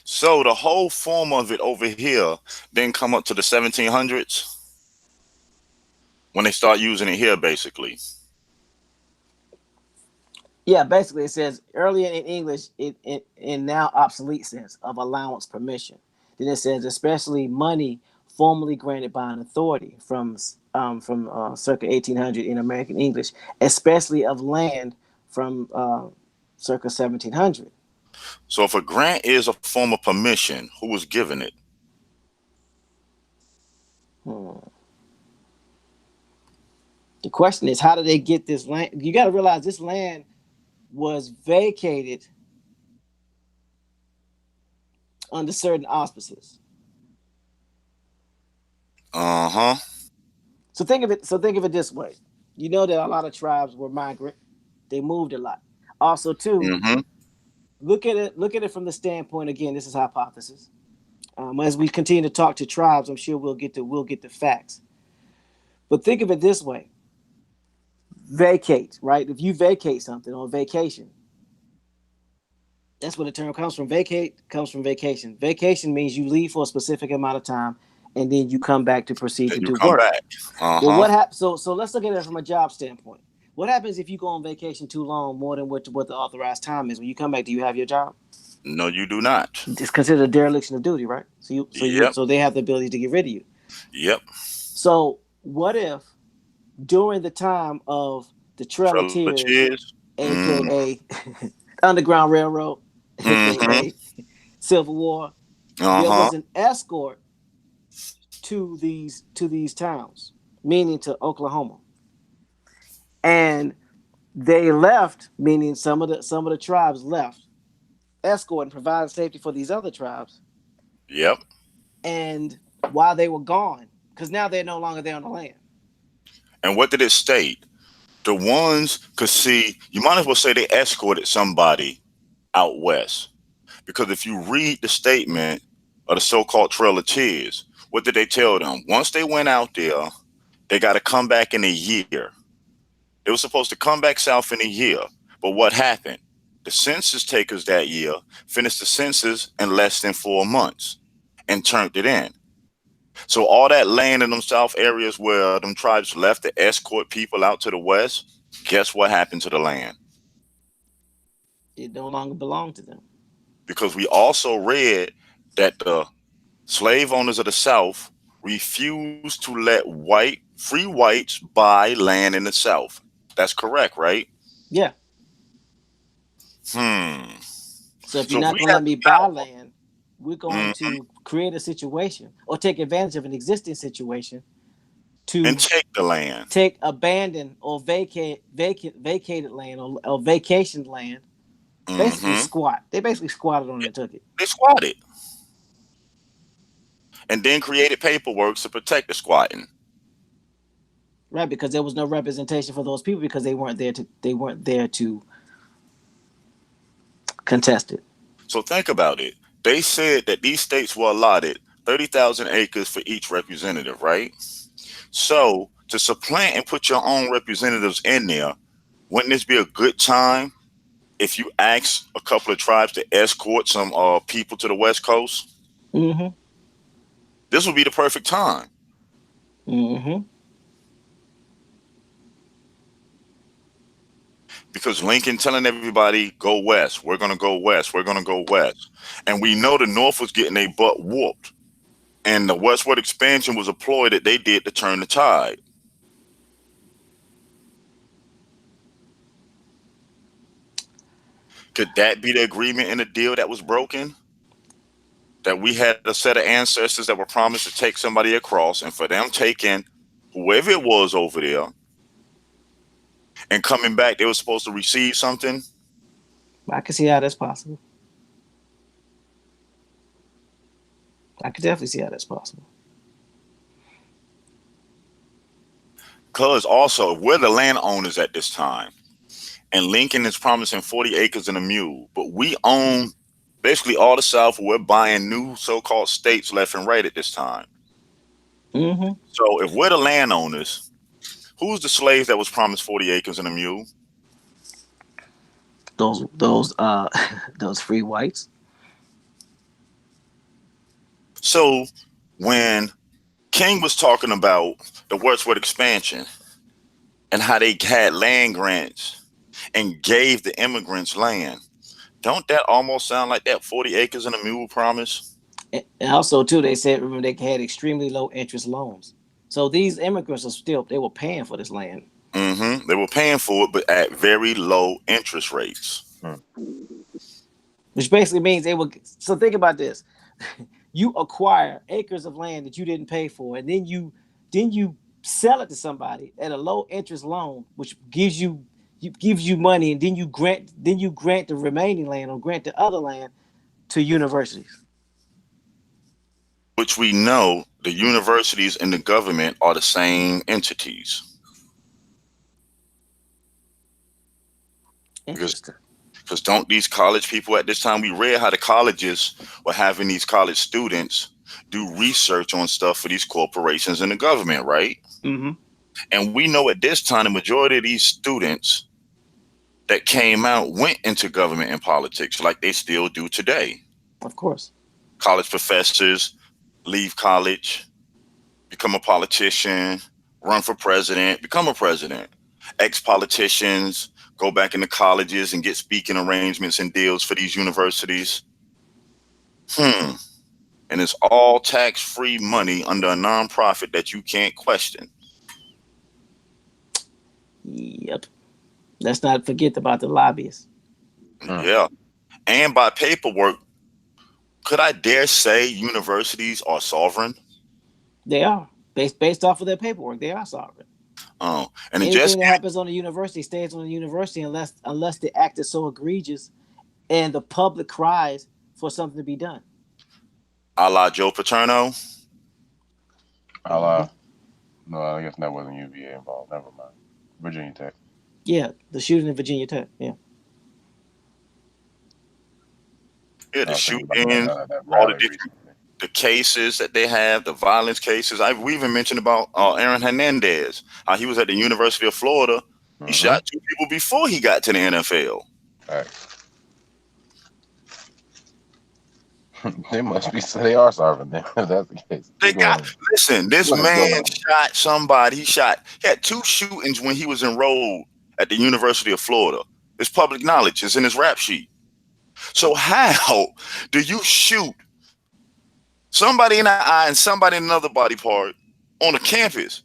So the whole form of it over here didn't come up to the 1700s when they start using it here, basically. Yeah, basically it says earlier in English in now obsolete sense of allowance, permission. Then it says especially money formally granted by an authority from circa 1800 in American English, especially of land from circa 1700. So if a grant is a form of permission, who was giving it? Hmm. The question is, how did they get this land? You got to realize this land was vacated under certain auspices. Uh-huh. So think of it. So think of it this way. You know that a lot of tribes were migrant. They moved a lot. Also, too, Mm-hmm. look at it. Look at it from the standpoint. Again, this is hypothesis. As we continue to talk to tribes, I'm sure we'll get the facts. But think of it this way: vacate, right? If you vacate something on vacation, that's where the term comes from. Vacate comes from vacation. Vacation means you leave for a specific amount of time, and then you come back to proceed Then to you do come work. back. Well, Uh-huh. what happens? So let's look at it from a job standpoint. What happens if you go on vacation too long, more than what the authorized time is? When you come back, do you have your job? No, you do not. It's considered a dereliction of duty, right? Yep. So they have the ability to get rid of you. Yep. So what if during the time of the Trail of Trail of Tears, Tears. Mm, aka Underground Railroad, mm-hmm. aka Civil War, there Uh-huh. was an escort to these towns, meaning to Oklahoma, and they left, meaning some of the tribes left, escorting, providing safety for these other tribes. Yep. And while they were gone, because now they're no longer there on the land. And what did it state? The ones could see, you might as well say they escorted somebody out west. Because if you read the statement of the so-called Trail of Tears, what did they tell them? Once they went out there, they got to come back in a year. They were supposed to come back south in a year. But what happened? The census takers that year finished the census in less than 4 months and turned it in. So all that land in them south areas where them tribes left to escort people out to the west, guess what happened to the land? It no longer belonged to them. Because we also read that the slave owners of the South refused to let free whites buy land in the South. That's correct, right? Yeah. Hmm. So if you're So if not we going to had let me the buy power, land, we're going mhm, to create a situation or take advantage of an existing situation and to take the land. take abandoned or vacated land or vacation land, basically Hmm. squat. They basically squatted on it and took it. They squatted and then created paperwork to protect the squatting. Right, because there was no representation for those people because they weren't there to contest it. So think about it. They said that these states were allotted 30,000 acres for each representative, right? So to supplant and put your own representatives in there, wouldn't this be a good time if you ask a couple of tribes to escort some people to the West Coast? Mm-hmm. This would be the perfect time Mm-hmm. because Lincoln telling everybody, go west, we're going to go west, we're going to go west. And we know the North was getting a butt whooped. And the westward expansion was a ploy that they did to turn the tide. Could that be the agreement in the deal that was broken? That we had a set of ancestors that were promised to take somebody across, and for them taking whoever it was over there and coming back, they were supposed to receive something. I can see how that's possible. I could definitely see how that's possible. Because also, we're the landowners at this time. And Lincoln is promising 40 acres and a mule. But we own basically all the South. We're buying new so-called states left and right at this time. Mm-hmm. So if we're the landowners, who's the slave that was promised 40 acres and a mule? Those those free whites. So when King was talking about the Wordsworth expansion and how they had land grants and gave the immigrants land, don't that almost sound like that 40 acres and a mule promise? And also too, they said remember they had extremely low interest loans. So these immigrants are still they were paying for this land. They were paying for it, but at very low interest rates. Which basically means they will. So think about this: you acquire acres of land that you didn't pay for, and then you sell it to somebody at a low interest loan, which gives you money, and then you grant the remaining land or grant the other land to universities. Which we know the universities and the government are the same entities. Interesting. Because don't these college people at this time, we read how the colleges were having these college students do research on stuff for these corporations and the government, right? Mm-hmm. And we know at this time, the majority of these students that came out went into government and politics like they still do today. Of course. College professors leave college, become a politician, run for president, become a president. Ex-politicians go back into colleges and get speaking arrangements and deals for these universities. And it's all tax-free money under a nonprofit that you can't question. Yep. Let's not forget about the lobbyists. Yeah. And by paperwork, could I dare say universities are sovereign? They are. Based off of their paperwork, they are sovereign. Oh, and anything that happens on the university stays on the university unless the act is so egregious and the public cries for something to be done. A la Joe Paterno? A la, no, I guess that wasn't UVA involved. Never mind. Virginia Tech. Yeah, the shooting in Virginia Tech. Yeah. Yeah, the shooting, all the different the cases that they have, the violence cases. We even mentioned about Aaron Hernandez. He was at the University of Florida. He shot 2 people before he got to the NFL. Right. They must be. They are sovereign then, if that's the case. Listen, this man shot somebody. He had 2 shootings when he was enrolled at the University of Florida. It's public knowledge. It's in his rap sheet. So how do you shoot somebody in the eye and somebody in another body part on a campus?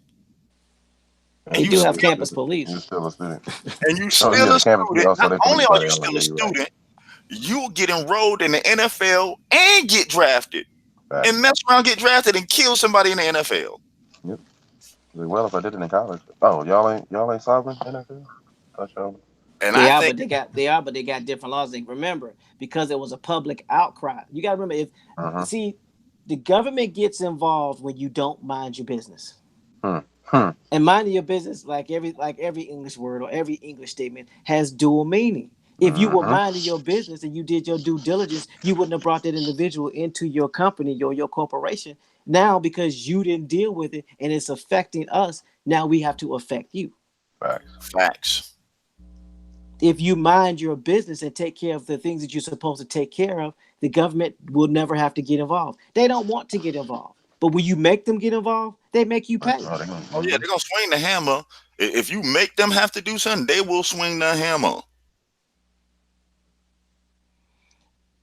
They do have campus police. You're still a student. And you still a student. Not only are you still a student, you get enrolled in the NFL and get drafted. Right. And mess around, get drafted, and kill somebody in the NFL. Yep. Well, if I did it in college. Oh, y'all ain't sovereign NFL? And but they got different laws. Like, remember, because it was a public outcry. You got to remember, see, the government gets involved when you don't mind your business. And minding your business, like every English word or every English statement, has dual meaning. If you were minding your business and you did your due diligence, you wouldn't have brought that individual into your company or your corporation. Now, because you didn't deal with it and it's affecting us, now we have to affect you. Facts. If you mind your business and take care of the things that you're supposed to take care of, the government will never have to get involved. They don't want to get involved. But when you make them get involved, they make you pay. Oh, yeah, they're going to swing the hammer. If you make them have to do something, they will swing the hammer.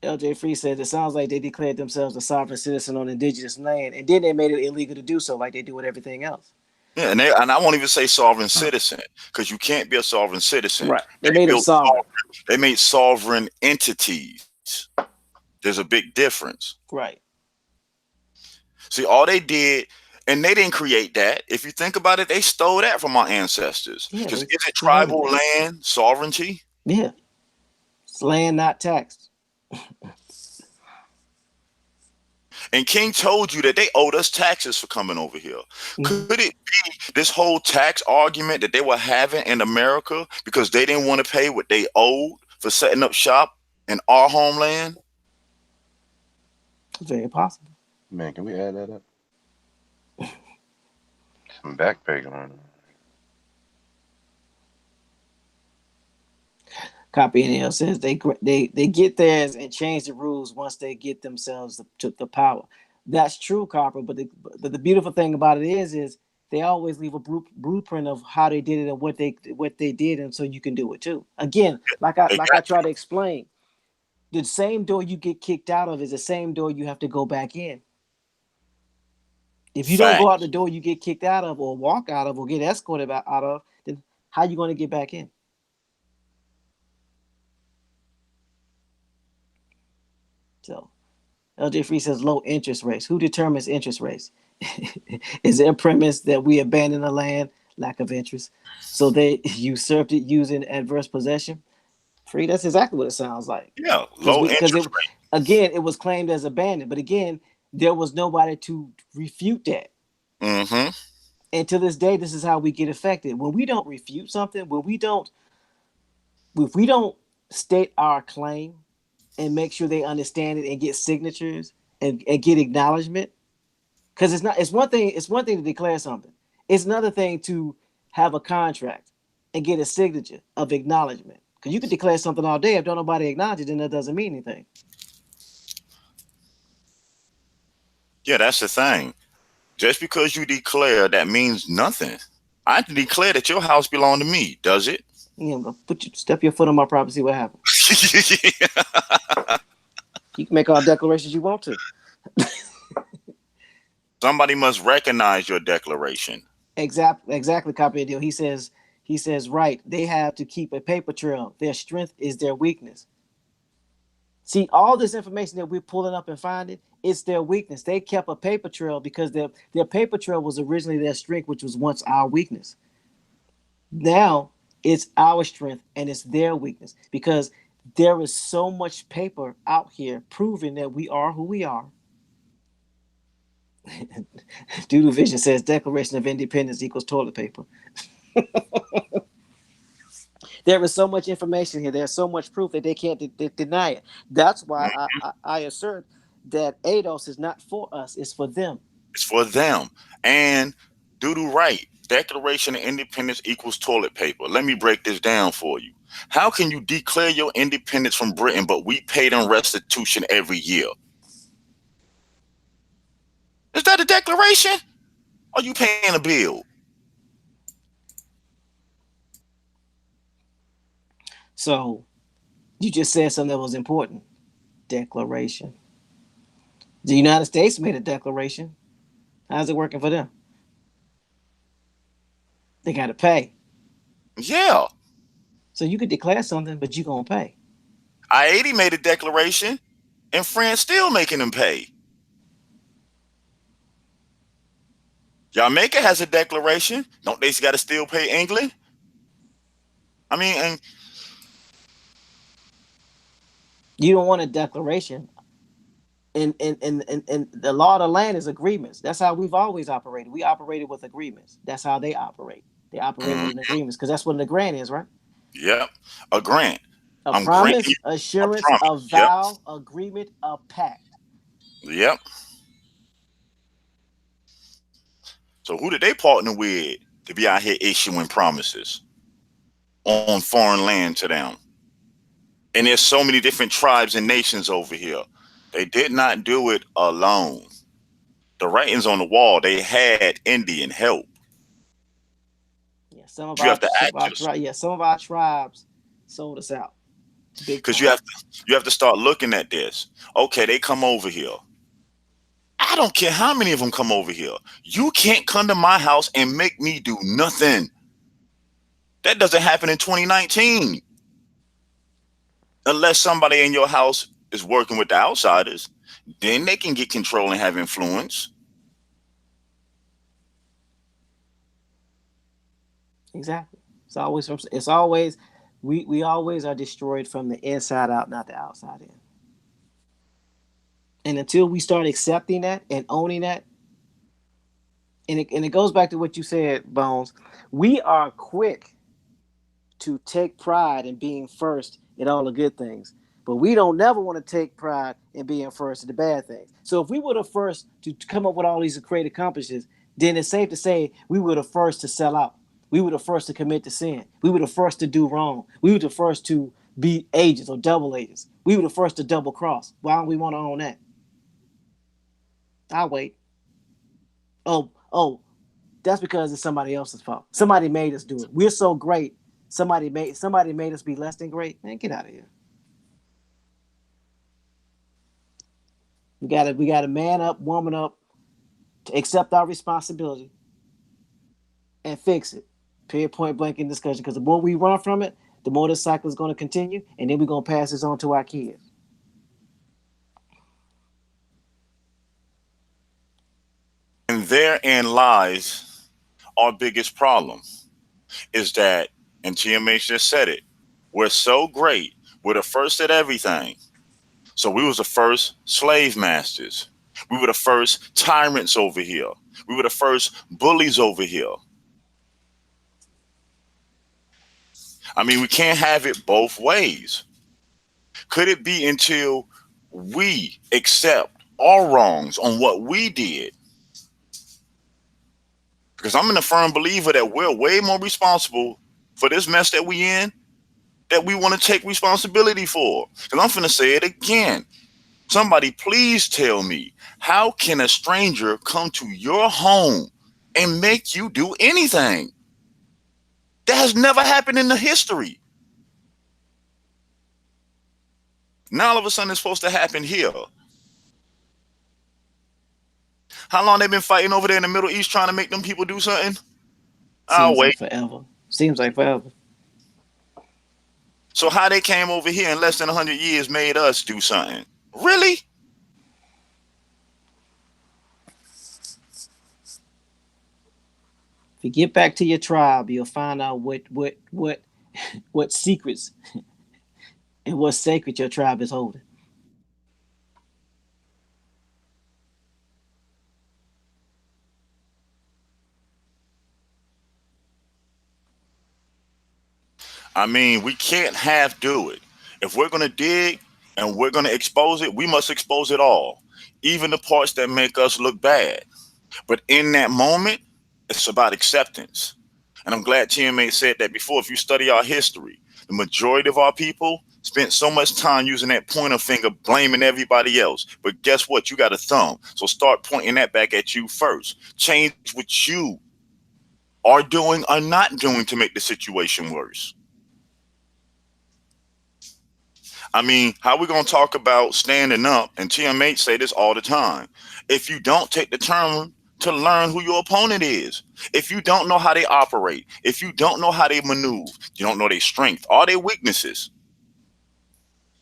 LJ Free said, it sounds like they declared themselves a sovereign citizen on indigenous land, and then they made it illegal to do so like they do with everything else. Yeah, and I won't even say sovereign citizen, because you can't be a sovereign citizen. Right. They made them sovereign. They made sovereign entities. There's a big difference. Right. See, all they did, and they didn't create that. If you think about it, they stole that from our ancestors. Because is it tribal land sovereignty? Yeah. It's land not taxed. And King told you that they owed us taxes for coming over here. Mhm. Could it be this whole tax argument that they were having in America because they didn't want to pay what they owed for setting up shop in our homeland? Very possible. Man, can we add that up? Some back pay going on. Copy NL says they get theirs and change the rules once they get themselves to the power. That's true, Copper. But the beautiful thing about it is they always leave a blueprint of how they did it and what they did, and so you can do it too. Again, They like I got try to explain, the same door you get kicked out of is the same door you have to go back in. If you don't go out the facts. door you get kicked out of, or walk out of, or get escorted out of, then how you going to get back in? So LJ Free says low interest rates. Who determines interest rates? Is it a premise that we abandon the land, lack of interest, so they usurped it using adverse possession? Free, that's exactly what it sounds like. Yeah, Because low we because interest it again it was claimed as abandoned, but again there was nobody to refute that. rate. Mm-hmm. And to this day, this is how we get affected. When we don't refute something, if we don't state our claim and make sure they understand it and get signatures and get acknowledgement, because it's one thing to declare something. It's another thing to have a contract and get a signature of acknowledgement. Because you can declare something all day, if don't nobody acknowledge it, then that doesn't mean anything. Yeah, that's the thing. Just because you declare, that means nothing. I declare that your house belongs to me. Does it? You know, step your foot on my property, see what happens. You can make all declarations you want to. Somebody must recognize your declaration. Exactly, copy a deal. He says, right, they have to keep a paper trail. Their strength is their weakness. See, all this information that we're pulling up and finding, it's their weakness. They kept a paper trail because their paper trail was originally their strength, which was once our weakness. Now it's our strength and it's their weakness because there is so much paper out here proving that we are who we are. Doodle Vision says Declaration of Independence equals toilet paper. There is so much information here. There's so much proof that they can't deny it. That's why I assert that ADOS is not for us; it's for them. It's for them. And Doodle right. Declaration of Independence equals toilet paper. Let me break this down for you. How can you declare your independence from Britain, but we pay them restitution every year? Is that a declaration? Or are you paying a bill? So you just said something that was important. Declaration. The United States made a declaration. How's it working for them? They got to pay. Yeah. So you could declare something, but you gonna pay. I-80 made a declaration, and France still making them pay. Jamaica has a declaration. Don't they got to still pay England? I mean, and You don't want a declaration. And the law of the land is agreements. That's how we've always operated. We operated with agreements. That's how they operate. They operate with mm, an agreements because that's what an grant is, right? yep, a grant. A I'm granting promise, you a assurance, promise. a Yep, vow, agreement, a pact. yep. So who did they partner with to be out here issuing promises on foreign land to them? And there's so many different tribes and nations over here. They did not do it alone. The writings on the wall, they had Indian help. Yeah, some of You have our to some of act our yourself some of our tribes sold us out big because time. you have to start looking at this. Okay, they come over here. I don't care how many of them come over here. You can't come to my house and make me do nothing. That doesn't happen in 2019 unless somebody in your house is working with the outsiders. Then they can get control and have influence. Exactly. It's always we always are destroyed from the inside out, not the outside in. And until we start accepting that and owning that, and it goes back to what you said, Bones, we are quick to take pride in being first in all the good things. But we don't never want to take pride in being first in the bad things. So if we were the first to come up with all these great accomplishments, then it's safe to say we were the first to sell out. We were the first to commit to sin. We were the first to do wrong. We were the first to be agents or double agents. We were the first to double cross. Why don't we want to own that? I'll wait. Oh, that's because it's somebody else's fault. Somebody made us do it. We're so great. Somebody made us be less than great. Man, get out of here. We gotta man up, woman up, to accept our responsibility and fix it. Period, point blank in discussion. Because the more we run from it, the more this cycle is going to continue, and then we're going to pass this on to our kids. And therein lies our biggest problem is that, and TMH just said it, we're so great. We're the first at everything. So we was the first slave masters. We were the first tyrants over here. We were the first bullies over here. I mean, we can't have it both ways. Could it be until we accept our wrongs on what we did? Because I'm a firm believer that we're way more responsible for this mess that we in that we want to take responsibility for. Because I'm finna say it again. Somebody please tell me, how can a stranger come to your home and make you do anything? That has never happened in the history. Now all of a sudden it's supposed to happen here. How long they been fighting over there in the Middle East trying to make them people do something? I'll Seems wait. like forever. Seems like forever. So how they came over here in less than 100 years made us do something? Really? If you get back to your tribe, you'll find out what secrets and what sacred your tribe is holding. I mean, we can't half do it. If we're going to dig and we're going to expose it, we must expose it all, even the parts that make us look bad. But in that moment, it's about acceptance. And I'm glad TMA said that before. If you study our history, the majority of our people spent so much time using that pointer finger, blaming everybody else. But guess what? You got a thumb. So start pointing that back at you first. Change what you are doing or not doing to make the situation worse. I mean, how we going to talk about standing up? And TMH say this all the time. If you don't take the time to learn who your opponent is, if you don't know how they operate, if you don't know how they maneuver, you don't know their strength or their weaknesses,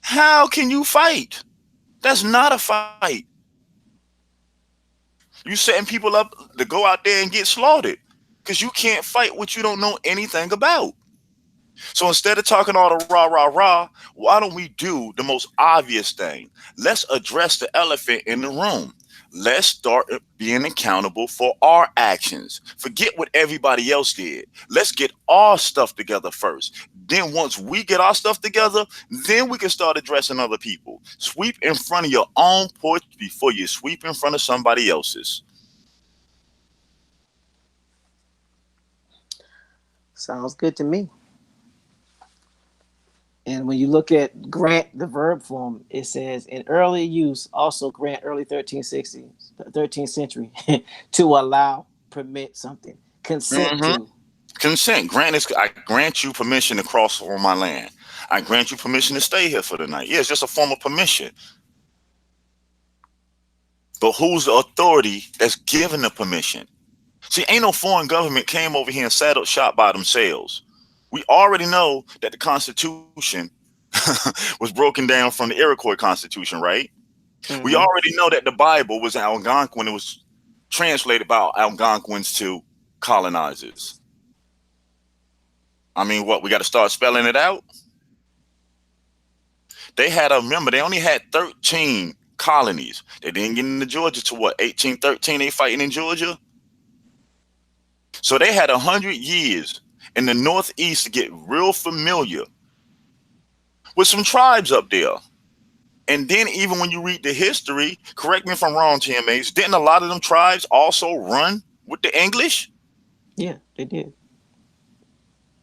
how can you fight? That's not a fight. You setting people up to go out there and get slaughtered because you can't fight what you don't know anything about. So instead of talking all the rah, rah, rah, why don't we do the most obvious thing? Let's address the elephant in the room. Let's start being accountable for our actions. Forget what everybody else did. Let's get our stuff together first. Then once we get our stuff together, then we can start addressing other people. Sweep in front of your own porch before you sweep in front of somebody else's. Sounds good to me. And when you look at grant, the verb form, it says in early use, also grant early 13th century to allow, permit something, consent Mm-hmm. to. Consent. I grant you permission to cross on my land. I grant you permission to stay here for the night. Yeah, it's just a form of permission. But who's the authority that's giving the permission? See, ain't no foreign government came over here and saddled shop by themselves. We already know that the Constitution was broken down from the Iroquois Constitution, right? Mm-hmm. We already know that the Bible was Algonquin. It was translated by Algonquins to colonizers. I mean, what? We got to start spelling it out? They only had 13 colonies. They didn't get into Georgia till what, 1813? They fighting in Georgia. So they had 100 years in the Northeast to get real familiar with some tribes up there. And then even when you read the history, correct me if I'm wrong, TMAs, didn't a lot of them tribes also run with the English? Yeah, they did.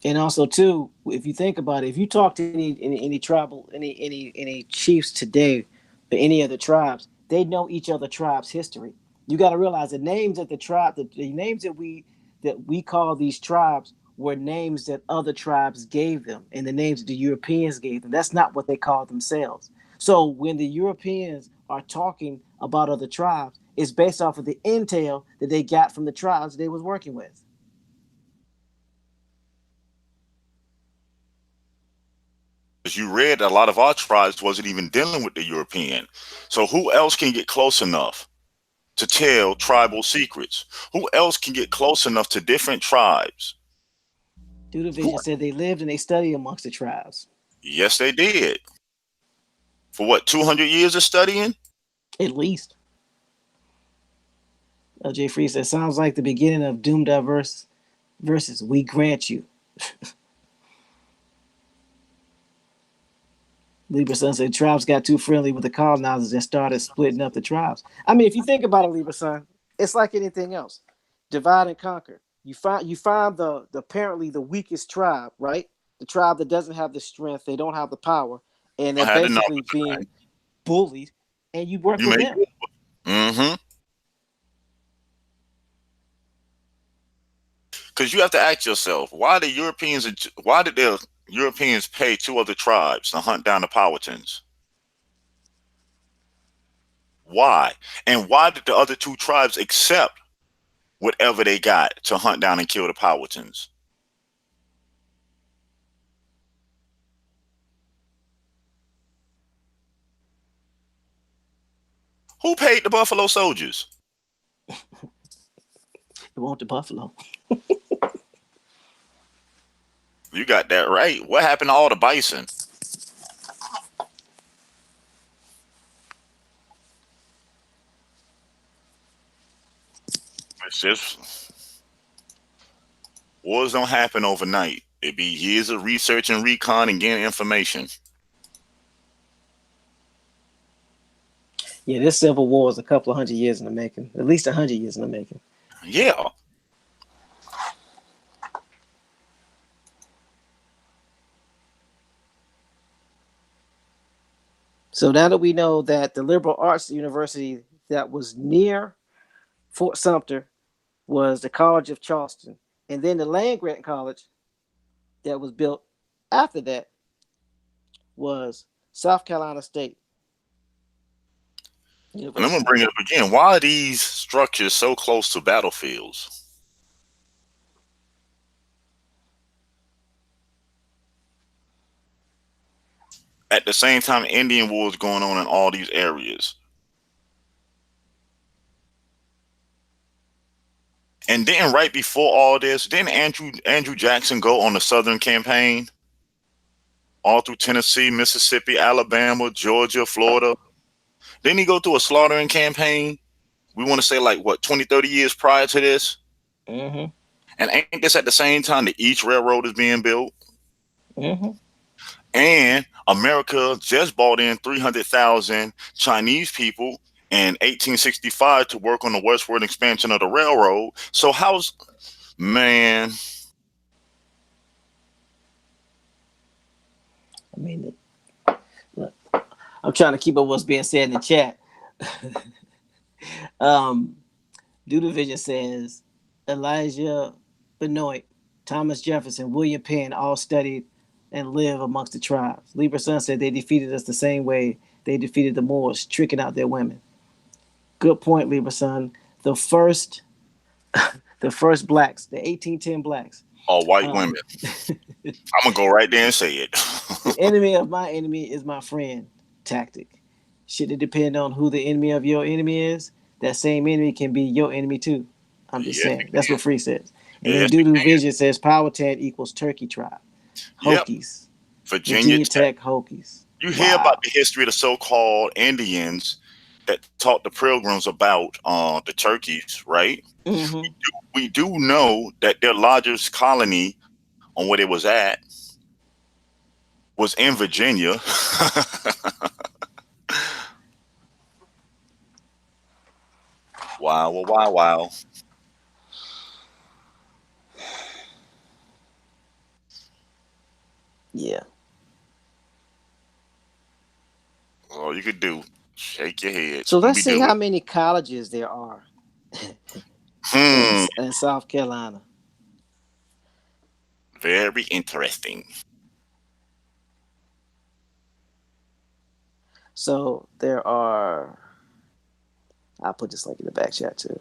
And also too, if you think about it, if you talk to any tribal any chiefs today, or any other tribes, they know each other tribes' history. You got to realize the names of the tribe, the names that we call these tribes were names that other tribes gave them, and the names that the Europeans gave them. That's not what they called themselves. So when the Europeans are talking about other tribes, it's based off of the intel that they got from the tribes they was working with. As you read, a lot of our tribes wasn't even dealing with the European. So who else can get close enough to tell tribal secrets? Who else can get close enough to different tribes? Duda Vision said they lived and they studied amongst the tribes. Yes, they did. For what, 200 years of studying? At least. LJ Free said, sounds like the beginning of Doom Diverse versus We Grant You. Libra Sun said tribes got too friendly with the colonizers and started splitting up the tribes. I mean, if you think about it, Libra Sun, it's like anything else. Divide and conquer. You find the apparently the weakest tribe, right? The tribe that doesn't have the strength, they don't have the power, and they're basically being bullied, and you work with them. Mm-hmm. Because you have to ask yourself, why did the Europeans pay two other tribes to hunt down the Powhatans? Why? And why did the other two tribes accept whatever they got to hunt down and kill the Powhatans? Who paid the Buffalo Soldiers? It won't the Buffalo. You got that right. What happened to all the bison? It's just, wars don't happen overnight. It'd be years of research and recon and getting information. Yeah, this Civil War is a couple of 100 years in the making. At least 100 years in the making. Yeah. So now that we know that the liberal arts university that was near Fort Sumter was the College of Charleston, and then the land grant college that was built after that was South Carolina State University. And I'm going to bring it up again. Why are these structures so close to battlefields? At the same time, Indian wars going on in all these areas. And then right before all this, didn't Andrew Jackson go on the Southern campaign? All through Tennessee, Mississippi, Alabama, Georgia, Florida. Didn't he go through a slaughtering campaign? We want to say like, what, 20, 30 years prior to this? Mm-hmm. And ain't this at the same time that each railroad is being built? Mm-hmm. And America just brought in 300,000 Chinese people in 1865 to work on the westward expansion of the railroad. So man? I mean, look, I'm trying to keep up what's being said in the chat. Duda Vision says Elijah Benoit, Thomas Jefferson, William Penn all studied and live amongst the tribes. Libra Sun said they defeated us the same way they defeated the Moors, tricking out their women. Good point, Libra Sun. The first blacks, the 1810 blacks. All white women. I'm gonna go right there and say it. The enemy of my enemy is my friend tactic. Should it depend on who the enemy of your enemy is? That same enemy can be your enemy too. I'm just saying. That's what Free says. And then Doodoo Vision says Powhatan equals Turkey tribe. Hokies. Virginia Tech Hokies. You hear about the history of the so-called Indians that taught the pilgrims about the turkeys, right? Mm-hmm. We do know that their largest colony on where it was at was in Virginia. Wow, wow, wow, wow. Yeah. All you could do, shake your head. So let's see Scooby-Doo how it. many colleges there are Hmm, in South Carolina. very interesting. So there are. I'll put this link in the back chat too.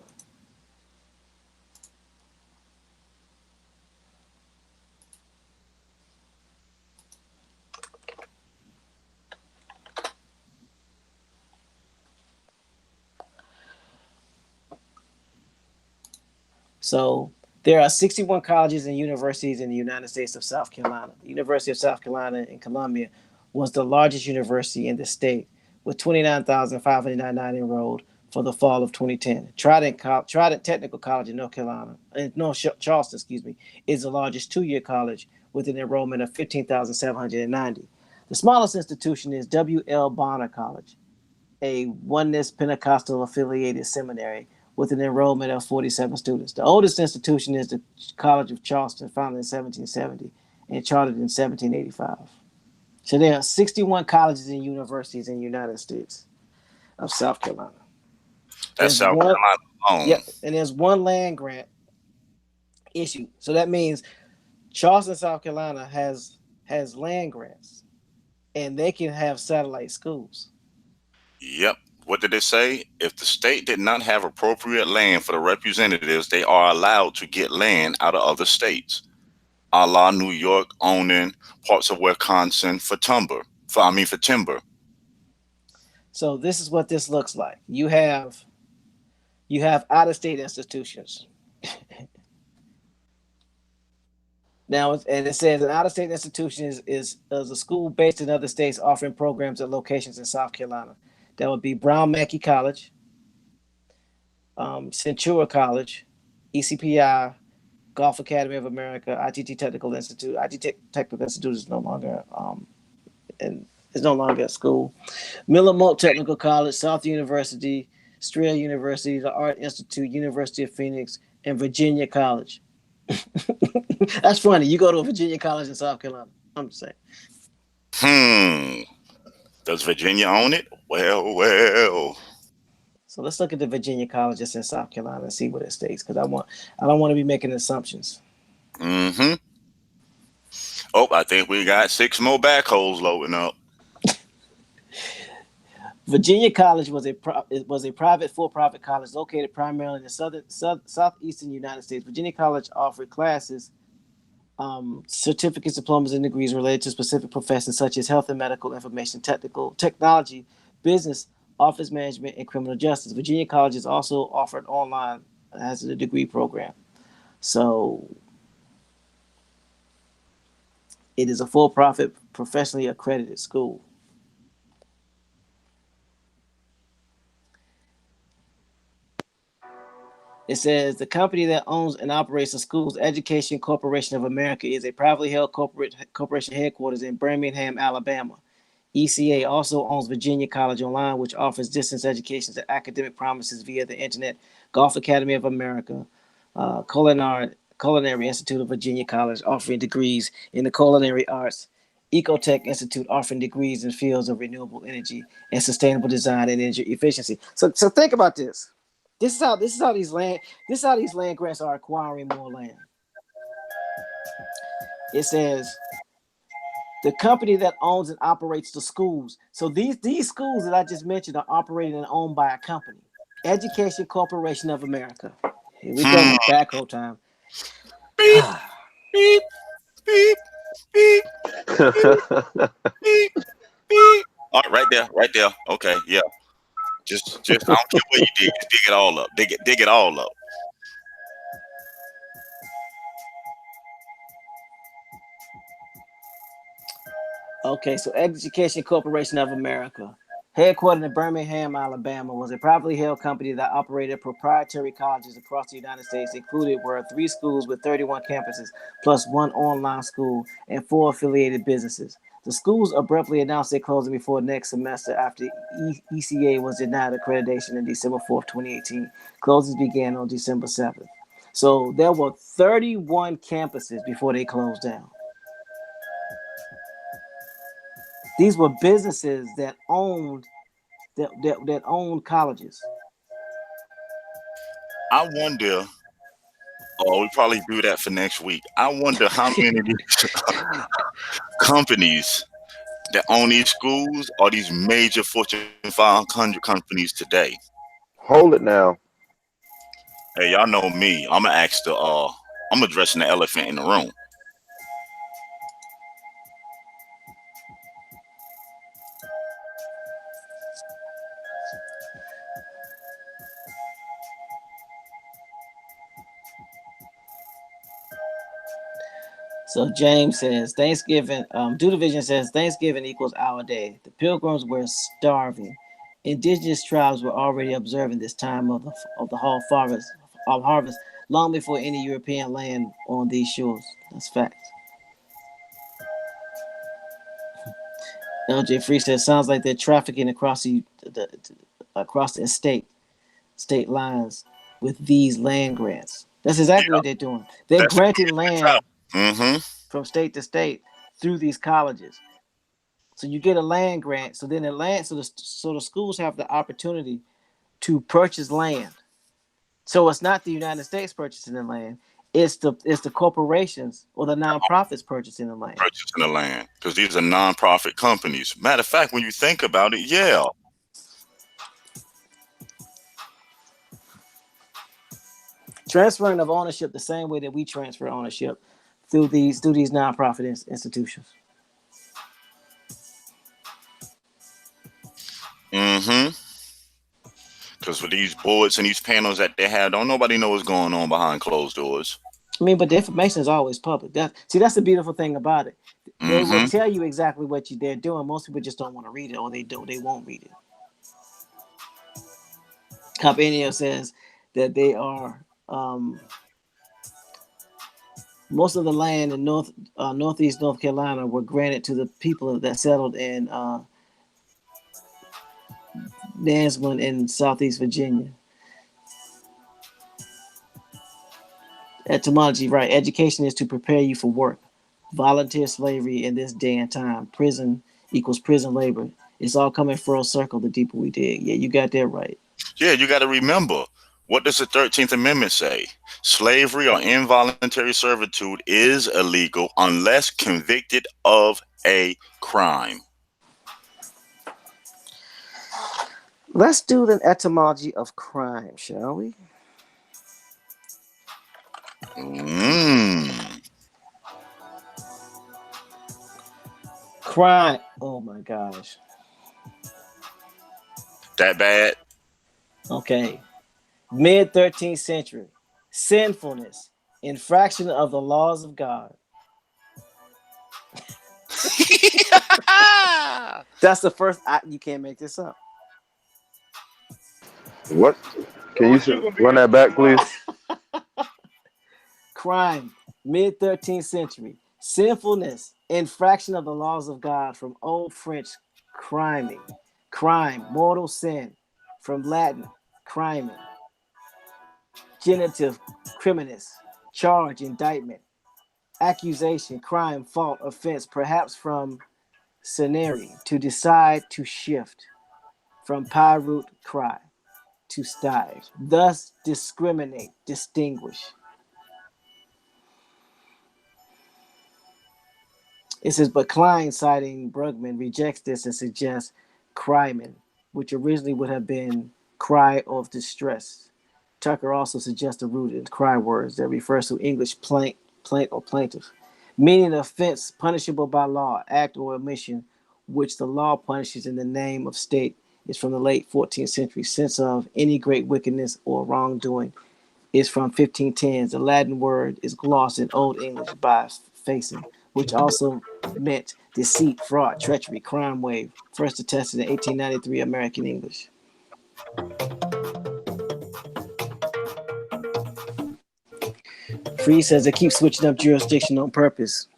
So there are 61 colleges and universities in the United States of South Carolina. The University of South Carolina in Columbia was the largest university in the state, with 29,599 enrolled for the fall of 2010. Trident Technical College in North Carolina, Charleston, excuse me, is the largest two-year college with an enrollment of 15,790. The smallest institution is W.L. Bonner College, a Oneness Pentecostal affiliated seminary with an enrollment of 47 students. The oldest institution is the College of Charleston, founded in 1770 and chartered in 1785. So there are 61 colleges and universities in the United States of South Carolina. That's There's South one, Carolina alone. yep, and there's one land grant issued. So that means Charleston, South Carolina has land grants, and they can have satellite schools. Yep. What did it say? If the state did not have appropriate land for the representatives, they are allowed to get land out of other states. A la New York owning parts of Wisconsin for timber. For timber. So this is what this looks like. You have out of state institutions. Now, and it says an out of state institution is a school based in other states offering programs at locations in South Carolina. That would be Brown Mackie College, Centura College, ECPI, Golf Academy of America, ITT Technical Institute. ITT Technical Institute is no longer and is no longer at school. Miller Moult Technical College, South University, Strayer University, the Art Institute, University of Phoenix, and Virginia College. That's funny. You go to a Virginia college in South Carolina. I'm just saying. Hmm. Does Virginia own it? Well, well. So let's look at the Virginia colleges in South Carolina and see what it states, because I don't want to be making assumptions. Mm-hmm. Oh, I think we got 6 more backhoes loading up. Virginia College was a private for-profit college located primarily in the southeastern United States. Virginia College offered classes, certificates, diplomas, and degrees related to specific professions such as health and medical, information, technology, business, office management, and criminal justice. Virginia College is also offered online as a degree program. So it is a for-profit, professionally accredited school. It says the company that owns and operates the Schools Education Corporation of America is a privately held corporation headquarters in Birmingham, Alabama. ECA also owns Virginia College Online, which offers distance education and academic promises via the internet. Golf Academy of America, Culinary Institute of Virginia College, offering degrees in the culinary arts. Ecotech Institute offering degrees in fields of renewable energy and sustainable design and energy efficiency. So think about this. This is how these land grants are acquiring more land. It says the company that owns and operates the schools. So these schools that I just mentioned are operated and owned by a company. Education Corporation of America. Here we go. Hmm. Backhoe time. Beep, beep, beep, beep, beep, beep, beep. All right, right there, right there. Okay, yeah. Just I don't care where you dig. Just dig it all up. Dig it all up. Okay, so Education Corporation of America. Headquartered in Birmingham, Alabama, was a privately held company that operated proprietary colleges across the United States. Included were 3 schools with 31 campuses, plus 1 online school and 4 affiliated businesses. The schools abruptly announced their closing before next semester after ECA was denied accreditation on December 4th, 2018. Closings began on December 7th. So there were 31 campuses before they closed down. These were businesses that owned colleges. I wonder. Oh, we probably do that for next week. I wonder how many of these companies that own these schools are these major Fortune 500 companies today. Hold it now. Hey, y'all know me. I'm addressing the elephant in the room. So James says Thanksgiving. Due Division says Thanksgiving equals our day. The Pilgrims were starving. Indigenous tribes were already observing this time of the harvest long before any European land on these shores. That's fact. LJ Free says sounds like they're trafficking across the state lines with these land grants. That's exactly what they're doing. They're granting land from state to state through these colleges. So you get a land grant. So then the schools have the opportunity to purchase land. So it's not the United States purchasing the land. It's the corporations or the nonprofits purchasing the land. Purchasing the land because these are nonprofit companies. Matter of fact, when you think about it, yeah. Transferring of ownership the same way that we transfer ownership through these nonprofit institutions. Because with these boards and these panels that they have, don't nobody know what's going on behind closed doors. I mean, but the information is always public. That's the beautiful thing about it. They will tell you exactly what they're doing. Most people just don't want to read it, or they won't read it. Campanio says that they are most of the land in northeast North Carolina were granted to the people that settled in Nansemond in southeast Virginia. Etymology, right? Education is to prepare you for work. Volunteer slavery in this day and time. Prison equals prison labor. It's all coming full circle the deeper we dig. Yeah, you got that right. Yeah, you got to remember, what does the 13th Amendment say? Slavery or involuntary servitude is illegal unless convicted of a crime. Let's do the etymology of crime, shall we? Crime. Oh my gosh. That bad? Okay. Mid 13th century. Sinfulness. Infraction of the laws of God. That's the first. You can't make this up. What? Can you run that back, please? Crime. Mid 13th century. Sinfulness. Infraction of the laws of God, from Old French criming. Crime. Mortal sin. From Latin criming. Genitive criminis. Charge, indictment. Accusation, crime, fault, offense, perhaps from scenary, to decide, to shift. From pi root cry, to stive. Thus discriminate, distinguish. It says, but Klein, citing Brugman, rejects this and suggests cryman, which originally would have been cry of distress. Tucker also suggests a root in cry words that refers to English plaint or plaintiff, meaning offense punishable by law, act or omission, which the law punishes in the name of state, is from the late 14th century. Sense of any great wickedness or wrongdoing is from 1510s. The Latin word is glossed in Old English by facing, which also meant deceit, fraud, treachery, crime wave. First attested in 1893 American English. Free says they keep switching up jurisdiction on purpose.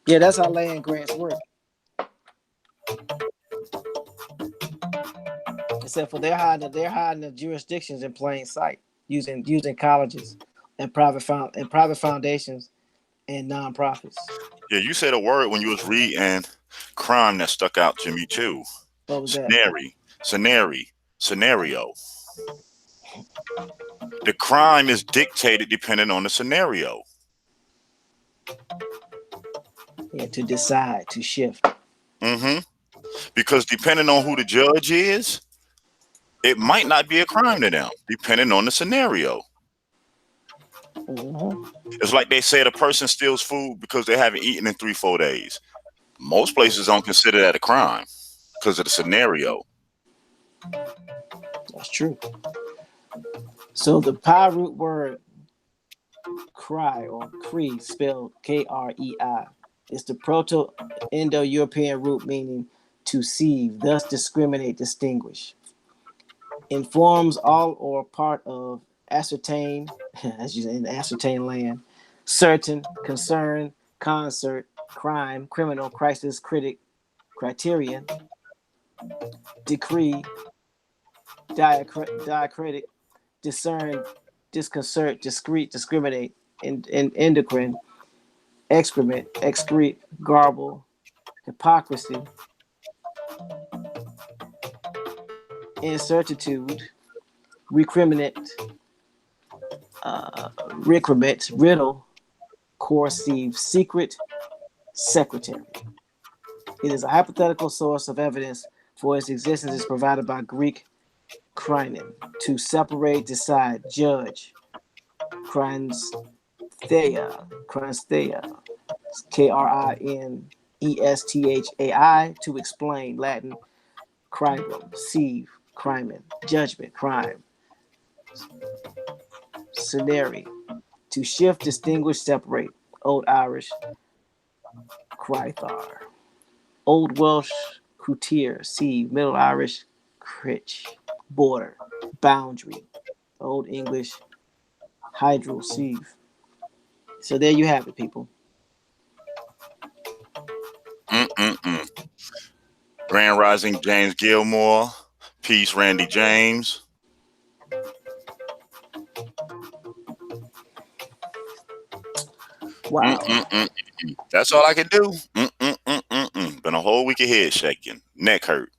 Yeah, that's how land grants work. Except for they're hiding the jurisdictions in plain sight using colleges and private foundations and nonprofits. Yeah, you said a word when you was reading crime that stuck out to me too. What was that? Scenario. The crime is dictated depending on the scenario. Yeah, to decide, to shift. Because depending on who the judge is, it might not be a crime to them, depending on the scenario. It's like they said a person steals food because they haven't eaten in 3-4 days. Most places don't consider that a crime because of the scenario. That's true. So the Pi root word cry or Cree, spelled Krei, is the Proto-Indo-European root meaning to sieve, thus discriminate, distinguish. Informs all or part of, ascertain, as you say, in ascertain land, certain, concern, concert, crime, criminal, crisis, critic, criterion, decree, diacritic, discern, disconcert, discrete, discriminate, endocrine, excrement, excrete, garble, hypocrisy, incertitude, recriminate, recrement, riddle, coercive, secret, secretary. It is a hypothetical source of evidence for its existence is provided by Greek krinon, to separate, decide, judge, krinestheia, Krinesthai, to explain, Latin, crime, sieve, crimen, judgment, crime, scenari, to shift, distinguish, separate, Old Irish, Crythar, Old Welsh, Cutier, sieve, Middle Irish, critch, border, boundary, Old English, hydral, sieve. So there you have it, people. Grand Rising James Gilmore. Peace, Randy James. Wow. That's all I can do. Been a whole week of head shaking. Neck hurt.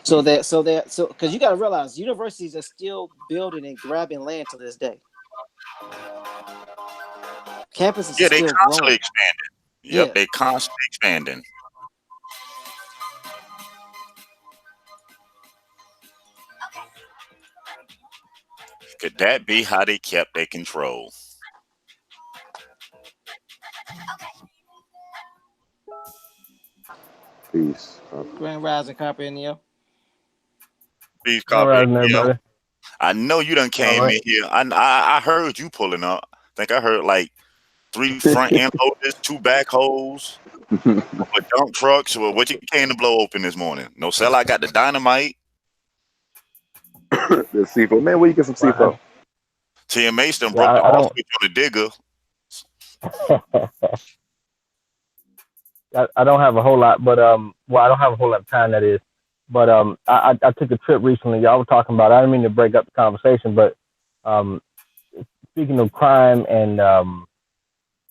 So because you got to realize universities are still building and grabbing land to this day. Campuses are they still constantly growing. expanding. Yep, they constantly expanding. Could that be how they kept their control? Peace. Grand Rising, Copper Neo. Peace, Copper Neo. I know you done came in here. I heard you pulling up. I think I heard like 3 front end loaders, 2 backhoes, a dump truck. So what you came to blow open this morning? No sell. I got the dynamite. The C4. Man, where you get some C4? TMA done broke the off switch on the digger. I don't have a whole lot, but I don't have a whole lot of time, that is. But I took a trip recently. Y'all were talking about, I didn't mean to break up the conversation, but speaking of crime and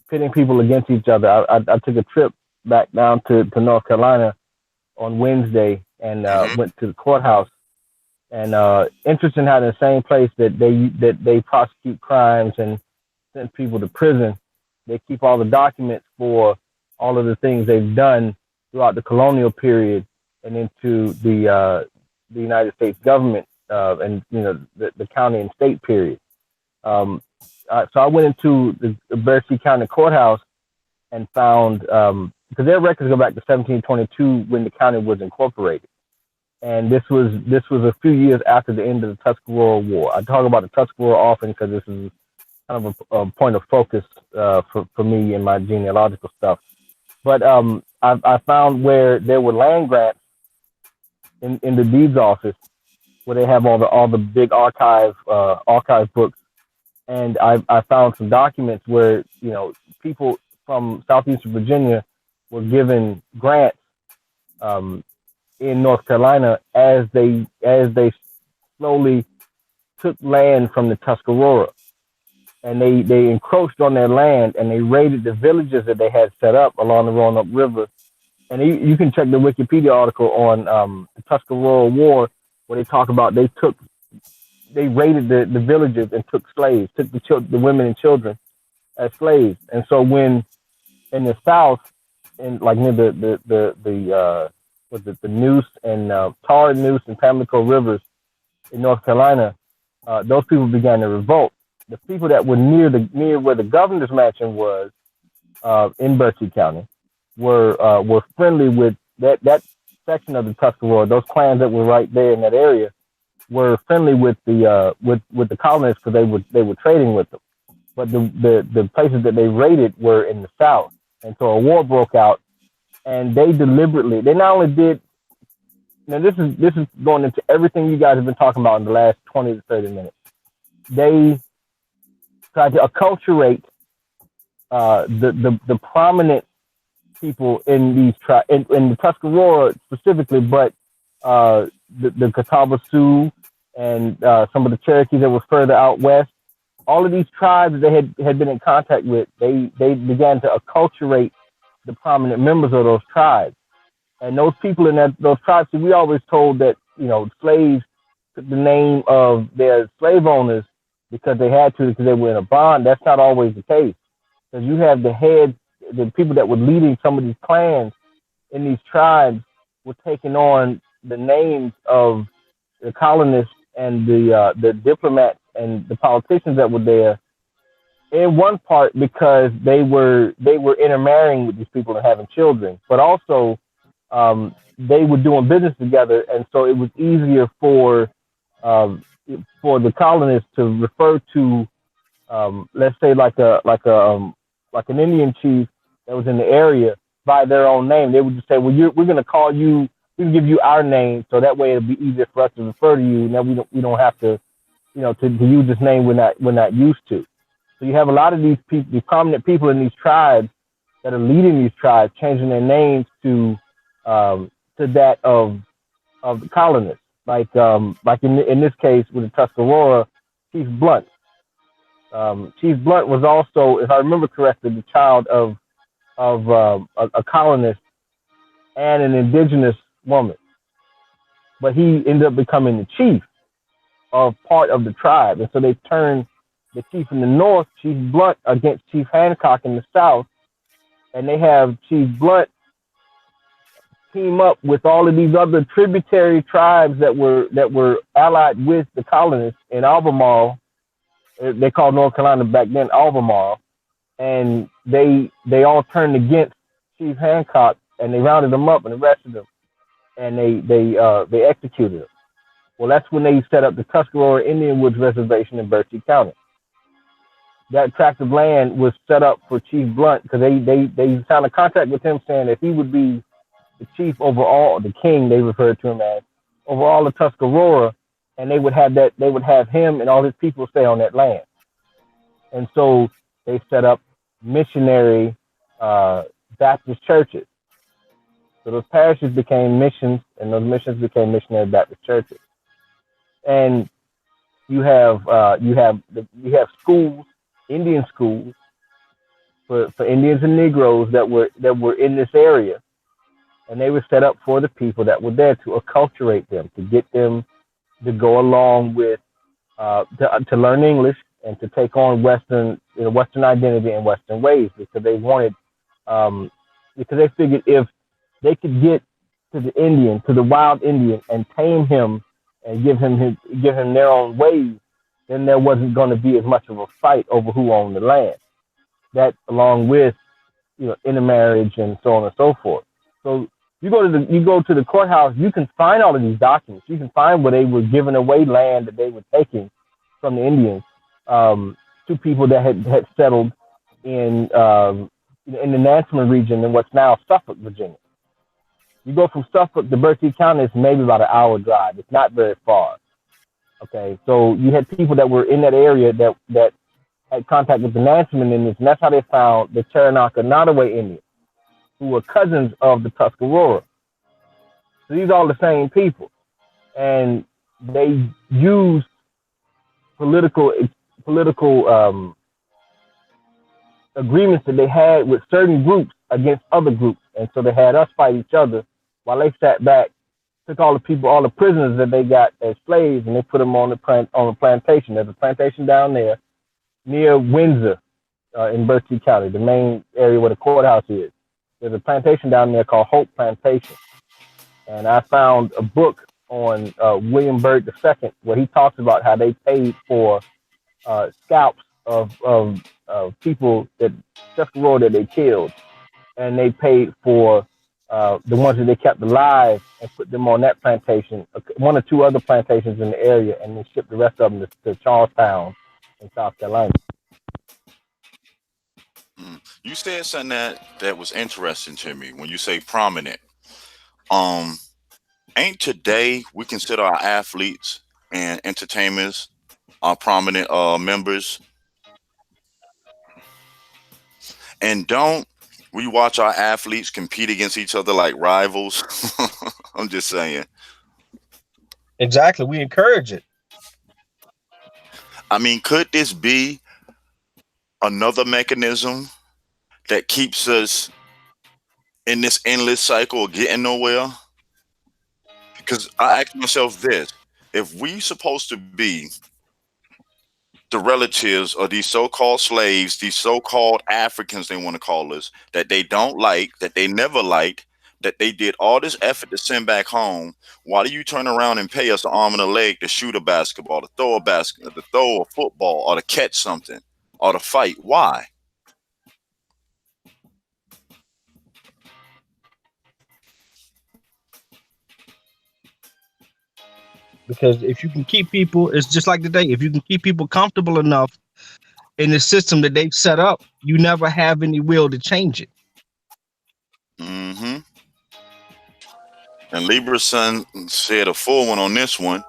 pitting people against each other, I took a trip back down to North Carolina on Wednesday and went to the courthouse. And interesting how the same place that they prosecute crimes and send people to prison, they keep all the documents for all of the things they've done throughout the colonial period and into the United States government and the county and state period. So I went into the Berkeley County Courthouse and found because their records go back to 1722 when the county was incorporated, and this was a few years after the end of the Tuscarora War. I talk about the Tuscarora often because this is kind of a point of focus for me in my genealogical stuff. But I found where there were land grants in the deeds office where they have all the big archive books, and I found some documents where people from southeastern Virginia were given grants in North Carolina as they slowly took land from the Tuscarora, and they encroached on their land, and they raided the villages that they had set up along the Roanoke River. And you can check the Wikipedia article on the Tuscarora War, where they talk about they raided the villages and took slaves, took the women and children as slaves. And so when in the South, in like near the Neuse and Tar Neuse and Pamlico rivers in North Carolina, those people began to revolt. The people that were near where the governor's mansion was in Berkeley County were friendly with that section of the Tuscarora. Those clans that were right there in that area were friendly with the colonists because they were trading with them. But the places that they raided were in the South, and so a war broke out, and they not only did. Now this is going into everything you guys have been talking about in the last 20 to 30 minutes. They tried to acculturate the prominent people in these in the Tuscarora specifically, but the Catawba Sioux and some of the Cherokees that were further out west. All of these tribes that they had been in contact with, they began to acculturate the prominent members of those tribes. And those people in those tribes, we always told that, slaves took the name of their slave owners because they had to, because they were in a bond. That's not always the case. Because you have the people that were leading some of these clans in these tribes were taking on the names of the colonists and the diplomats and the politicians that were there, in one part because they were intermarrying with these people and having children, but also they were doing business together, and so it was easier for the colonists to refer to, let's say like an Indian chief that was in the area by their own name. They would just say, "Well, we're going to call you. We can give you our name, so that way it'll be easier for us to refer to you. Now we don't have to, to use this name we're not used to." So you have a lot of these people, these prominent people in these tribes that are leading these tribes, changing their names to that of the colonists. Like in this case with the Tuscarora, Chief Blunt. Chief Blunt was also, if I remember correctly, the child of a colonist and an indigenous woman, but he ended up becoming the chief of part of the tribe, and so they turned the chief in the north, Chief Blunt, against Chief Hancock in the south, and they have Chief Blunt team up with all of these other tributary tribes that were allied with the colonists in Albemarle. They called North Carolina back then Albemarle, and they all turned against Chief Hancock, and they rounded him up and arrested him, and they executed him. Well, that's when they set up the Tuscarora Indian Woods Reservation in Berkeley County. That tract of land was set up for Chief Blunt because they signed a contract with him saying that he would be the chief over all, the king they referred to him as, over all the Tuscarora, and they would have him and all his people stay on that land. And so they set up missionary Baptist churches. So those parishes became missions, and those missions became missionary Baptist churches. And you have schools, Indian schools for Indians and Negroes that were in this area, and they were set up for the people that were there to acculturate them, to get them to go along with to learn English and to take on Western identity and Western ways, because they wanted because they figured if they could get to the Indian, to the wild Indian, and tame him and give him their own ways, then there wasn't going to be as much of a fight over who owned the land. That, along with intermarriage and so on and so forth. So you go to the courthouse, you can find all of these documents. You can find where they were giving away land that they were taking from the Indians. to people that had settled in the Nansemond region in what's now Suffolk, Virginia. You go from Suffolk to Berkeley County, it's maybe about an hour drive. It's not very far. Okay, so you had people that were in that area that had contact with the Nansemond Indians, and that's how they found the Taranaka Nottoway Indians, who were cousins of the Tuscarora. So these are all the same people, and they used political agreements that they had with certain groups against other groups, and so they had us fight each other while they sat back, took all the prisoners that they got as slaves, and they put them on the plantation. There's a plantation down there near Windsor in Berkeley County, the main area where the courthouse is. There's a plantation down there called Hope Plantation, and I found a book on William Byrd II where he talks about how they paid for scalps of people that Tuscarora that they killed, and they paid for the ones that they kept alive and put them on that plantation, one or two other plantations in the area, and then shipped the rest of them to Charlestown in South Carolina. You said something that was interesting to me when you say prominent. Ain't today we consider our athletes and entertainers our prominent members? And don't we watch our athletes compete against each other like rivals? I'm just saying. Exactly. We encourage it. I mean, could this be another mechanism that keeps us in this endless cycle of getting nowhere? Because I ask myself this: if we supposed to be the relatives of these so-called slaves, these so-called Africans, they want to call us, that they don't like, that they never liked, that they did all this effort to send back home, why do you turn around and pay us an arm and a leg to shoot a basketball, to throw a basket, to throw a football, or to catch something, or to fight? Why? Because if you can keep people, it's just like today, if you can keep people comfortable enough in the system that they've set up, you never have any will to change it. Mm-hmm. And Libra's son said a full one on this one.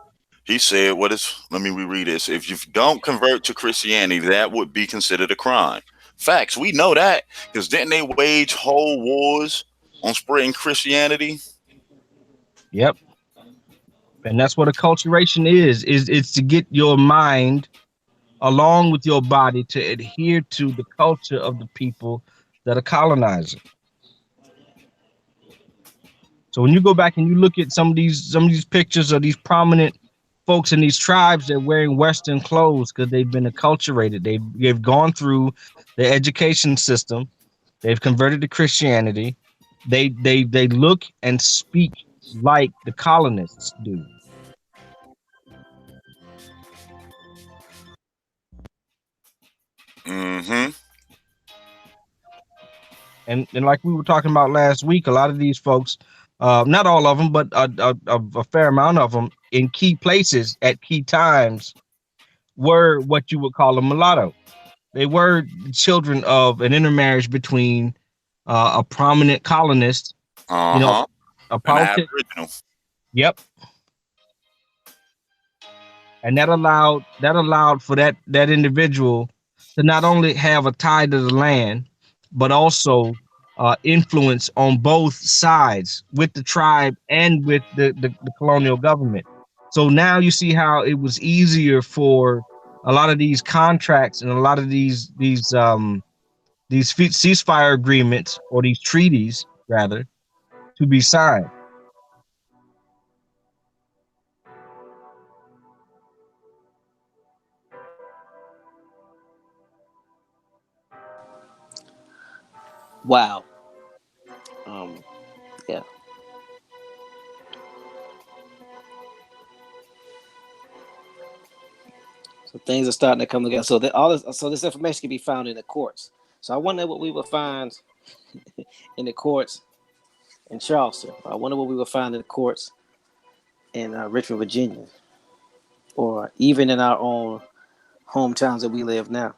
He said, let me reread this. If you don't convert to Christianity, that would be considered a crime. Facts, we know that, because didn't they wage whole wars on spreading Christianity? Yep. And that's what acculturation is it's to get your mind along with your body to adhere to the culture of the people that are colonizing. So when you go back and you look at some of these pictures of these prominent folks in these tribes, they're wearing Western clothes because they've been acculturated. They've gone through the education system. They've converted to Christianity. They look and speak like the colonists do. Mm-hmm. And like we were talking about last week, a lot of these folks, not all of them, but a fair amount of them in key places at key times were what you would call a mulatto. They were children of an intermarriage between a prominent colonist, a politician. Yep. And that allowed for that individual to not only have a tie to the land, but also influence on both sides with the tribe and with the colonial government. So now you see how it was easier for a lot of these contracts and a lot of these ceasefire agreements, or these treaties rather, to be signed. Wow. Yeah. So things are starting to come together. So this information can be found in the courts. So I wonder what we will find in the courts in Charleston. I wonder what we will find in the courts in Richmond, Virginia, or even in our own hometowns that we live now.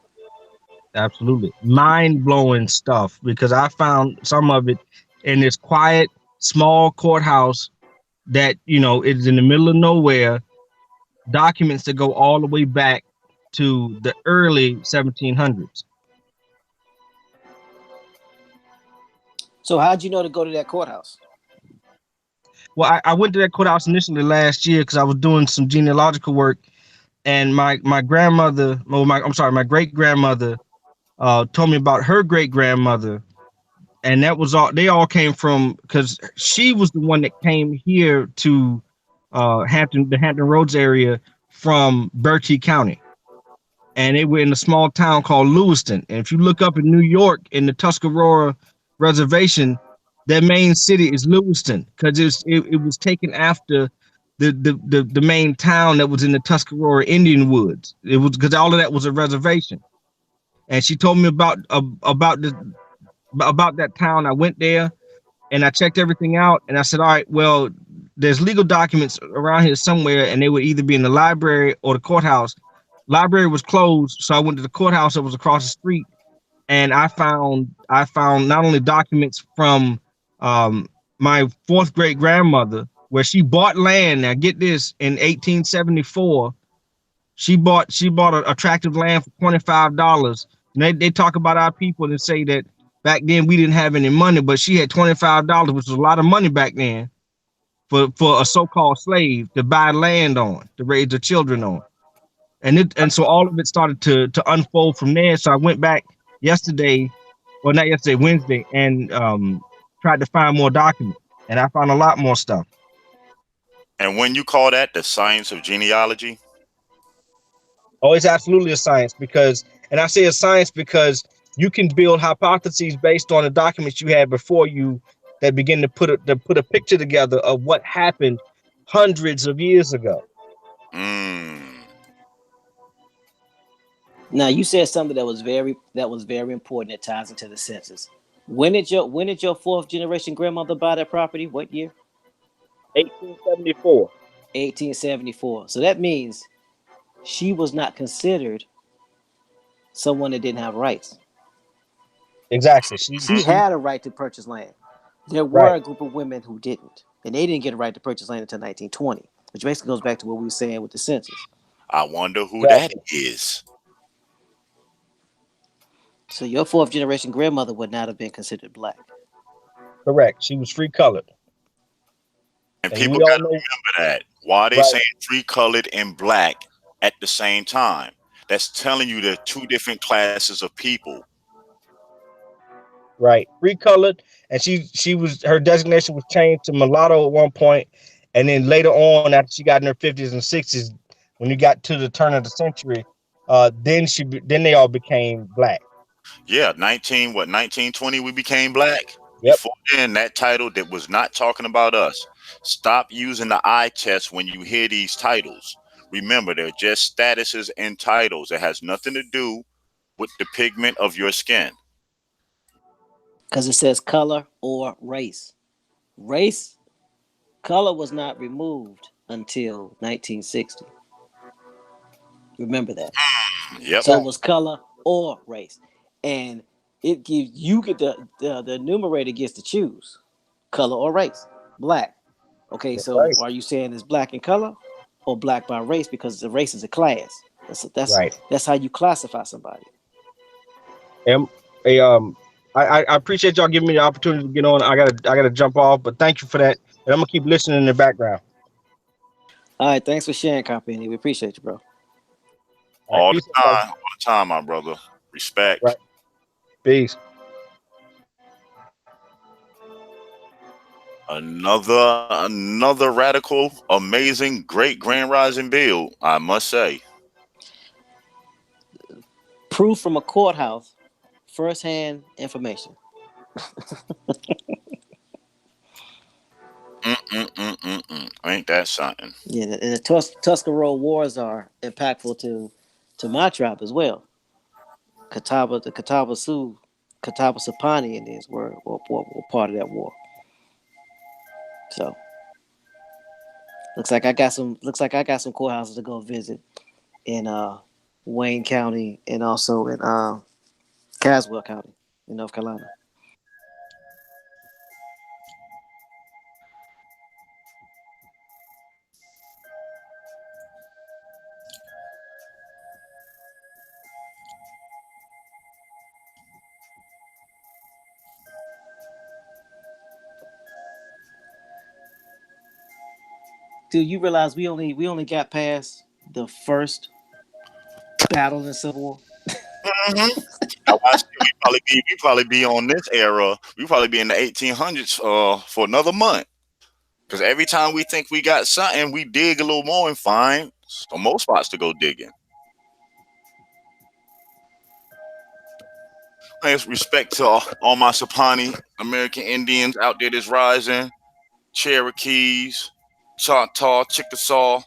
Absolutely. Mind blowing stuff because I found some of it in this quiet, small courthouse that, is in the middle of nowhere, documents that go all the way back to the early 1700s. So how'd you know to go to that courthouse? Well, I went to that courthouse initially last year because I was doing some genealogical work, and my grandmother, my great grandmother, told me about her great grandmother, and that was all. They all came from because she was the one that came here to the Hampton Roads area from Berkeley County, and they were in a small town called Lewiston. And if you look up in New York in the Tuscarora Reservation, their main city is Lewiston because it was taken after the main town that was in the Tuscarora Indian Woods. It was because all of that was a reservation. And she told me about that town. I went there and I checked everything out, and I said, all right, well, there's legal documents around here somewhere, and they would either be in the library or the courthouse. Library was closed, so I went to the courthouse that was across the street, and I found not only documents from my fourth great grandmother, where she bought land. Now get this, in 1874, she bought a tract of land for $25. And they talk about our people and say that back then we didn't have any money, but she had $25, which was a lot of money back then, for a so-called slave to buy land on, to raise their children on. And so all of it started to unfold from there. So I went back yesterday, well, not yesterday, Wednesday, and tried to find more documents, and I found a lot more stuff. And when you call that the science of genealogy? Oh, it's absolutely a science and I say a science because you can build hypotheses based on the documents you had before you that begin to put a picture together of what happened hundreds of years ago. Now you said something that was very important that ties into the census. When did your fourth generation grandmother buy that property? What year? 1874. 1874. So that means she was not considered someone that didn't have rights. Exactly. She had a right to purchase land. There were a group of women who didn't, and they didn't get a right to purchase land until 1920, which basically goes back to what we were saying with the census. I wonder who that is. So your fourth generation grandmother would not have been considered black. Correct. She was free colored. And people got to remember that. Why are they saying free colored and black at the same time? That's telling you they're two different classes of people. Right. Free colored. And her designation was changed to mulatto at one point. And then later on, after she got in her 50s and 60s, when you got to the turn of the century, then they all became black. Yeah, 1920 we became black. Yep. Before then, that title that was not talking about us. Stop using the eye test when you hear these titles. Remember, they're just statuses and titles. It has nothing to do with the pigment of your skin. Because it says color or race. Color was not removed until 1960. Remember that. Yep. So it was color or race. And it gives you get the numerator gets to choose color or race. Black. Okay, so are you saying it's black in color or black by race? Because the race is a class. That's how you classify somebody. I appreciate y'all giving me the opportunity to get on. I gotta jump off, but thank you for that. And I'm gonna keep listening in the background. All right, thanks for sharing, Company. We appreciate you, bro. All the time, my brother. Respect. Right. Peace. Another radical, amazing, great Grand Rising bill, I must say. Proof from a courthouse, first-hand information. Ain't that something? Yeah, and the Tuscarora Wars are impactful to my tribe as well. The Catawba Sapani Indians were part of that war. So looks like I got some courthouses to go visit in Wayne County and also in Caswell County in North Carolina. Dude, you realize we only got past the first battle in the Civil War? Mm-hmm. Now, watch this. We probably be on this era. We probably be in the 1800s for another month. Because every time we think we got something, we dig a little more and find some more spots to go digging. With respect to all my Sapani American Indians out there that's rising, Cherokees, Choctaw, Chickasaw.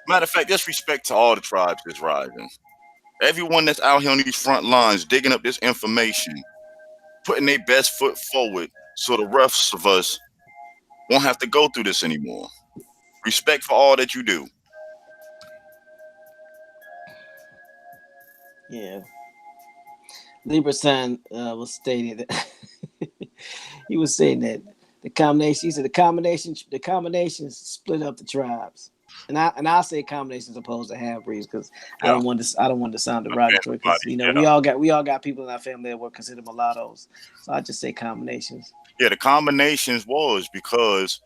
Matter of fact, just respect to all the tribes that's rising. Everyone that's out here on these front lines digging up this information, putting their best foot forward so the rest of us won't have to go through this anymore. Respect for all that you do. Yeah. Libra Sun was stating that he was saying that the combination split up the tribes. And I say combinations opposed to half breeds because I don't want to sound derogatory because we all got people in our family that were considered mulattoes. So I just say combinations. Yeah, the combinations was because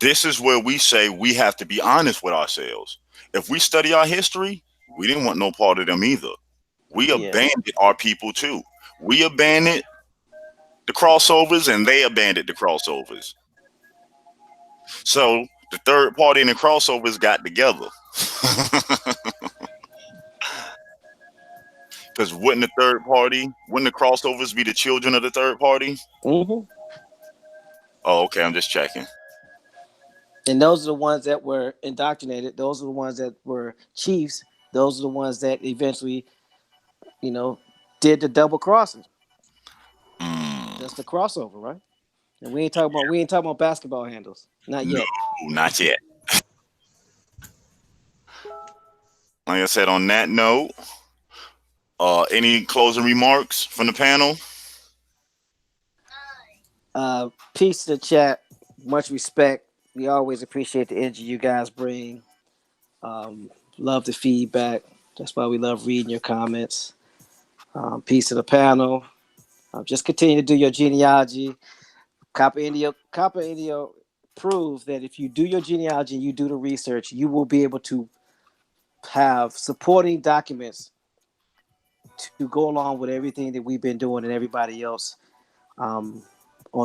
this is where we say we have to be honest with ourselves. If we study our history, we didn't want no part of them either. We abandoned our people too. We abandoned the crossovers and they abandoned the crossovers. So the third party and the crossovers got together. Because wouldn't the crossovers be the children of the third party? Mm-hmm. Oh, okay. I'm just checking. And those are the ones that were indoctrinated. Those are the ones that were chiefs. Those are the ones that eventually, did the double crossing. That's the crossover, right? And we ain't talking about basketball handles. Not yet. No, not yet. Like I said, on that note, any closing remarks from the panel? Peace to the chat. Much respect. We always appreciate the energy you guys bring. Love the feedback. That's why we love reading your comments. Peace to the panel. Just continue to do your genealogy. Copper Indio proves that if you do your genealogy and you do the research, you will be able to have supporting documents to go along with everything that we've been doing and everybody else on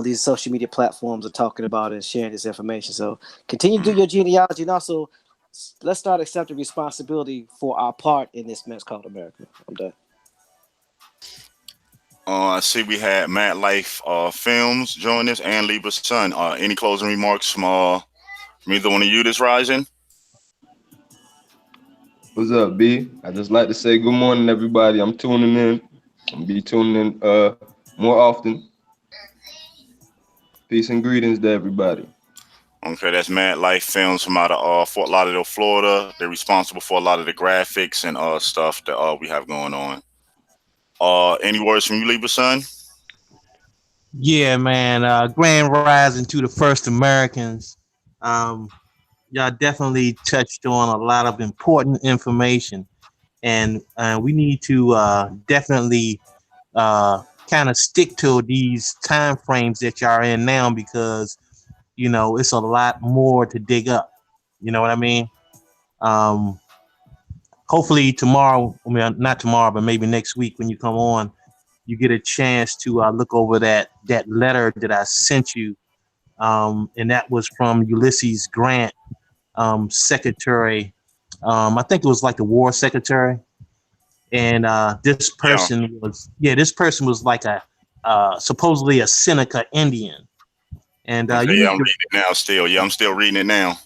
these social media platforms are talking about and sharing this information. So continue to do your genealogy, and also let's start accepting responsibility for our part in this mess called America. I'm done. I see we had Mad Life Films join us and Libra Sun. Any closing remarks from either one of you that's rising? What's up, B? I just like to say good morning, everybody. I'm tuning in. I'm be tuning in more often. Peace and greetings to everybody. Okay, that's Mad Life Films from out of Fort Lauderdale, Florida. They're responsible for a lot of the graphics and stuff that we have going on. Any words from you, Libra Sun? Yeah, man. Grand rising to the first Americans. Y'all definitely touched on a lot of important information, and we need to definitely kind of stick to these time frames that y'all are in now, because it's a lot more to dig up. You know what I mean? Hopefully tomorrow, not tomorrow, but maybe next week when you come on, you get a chance to look over that letter that I sent you. And that was from Ulysses Grant, secretary. I think it was like the war secretary. And this person was like a supposedly a Seneca Indian. And I'm reading it now still. Yeah, I'm still reading it now.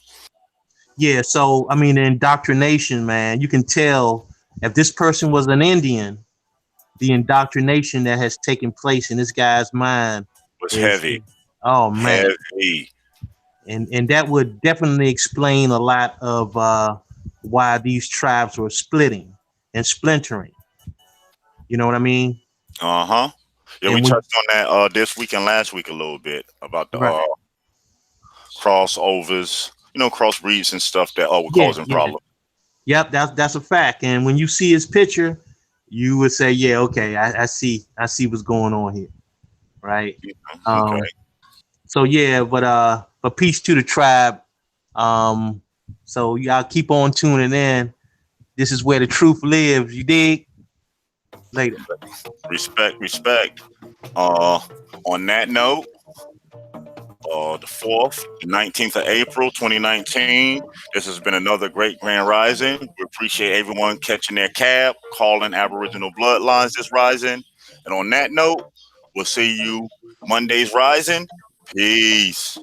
Yeah, so I mean, the indoctrination, man, you can tell if this person was an Indian, the indoctrination that has taken place in this guy's mind was heavy. Oh man, heavy. And that would definitely explain a lot of why these tribes were splitting and splintering. You know what I mean? Yeah, And we when- touched on that this week and last week a little bit about the Right. crossovers, crossbreeds and stuff that were Yeah, causing yeah. problems. Yep, that's a fact. And when you see his picture, you would say, yeah, okay, I see what's going on here. Right. Okay. So yeah, but peace to the tribe. So y'all keep on tuning in. This is where the truth lives. You dig? Later. Respect. On that note, the 4th, the 19th of April, 2019. This has been another great Grand Rising. We appreciate everyone catching their cab, calling Aboriginal Bloodlines this rising. And on that note, we'll see you Monday's Rising. Peace.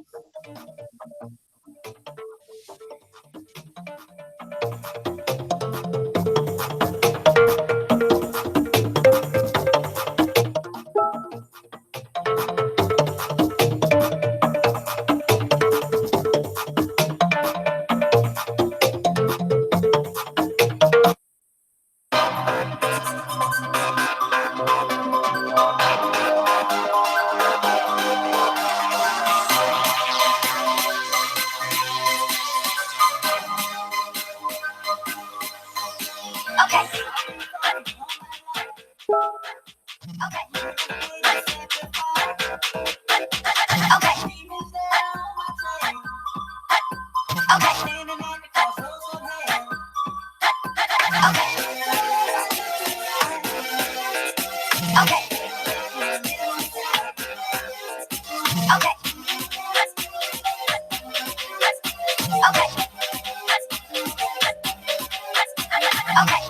Okay.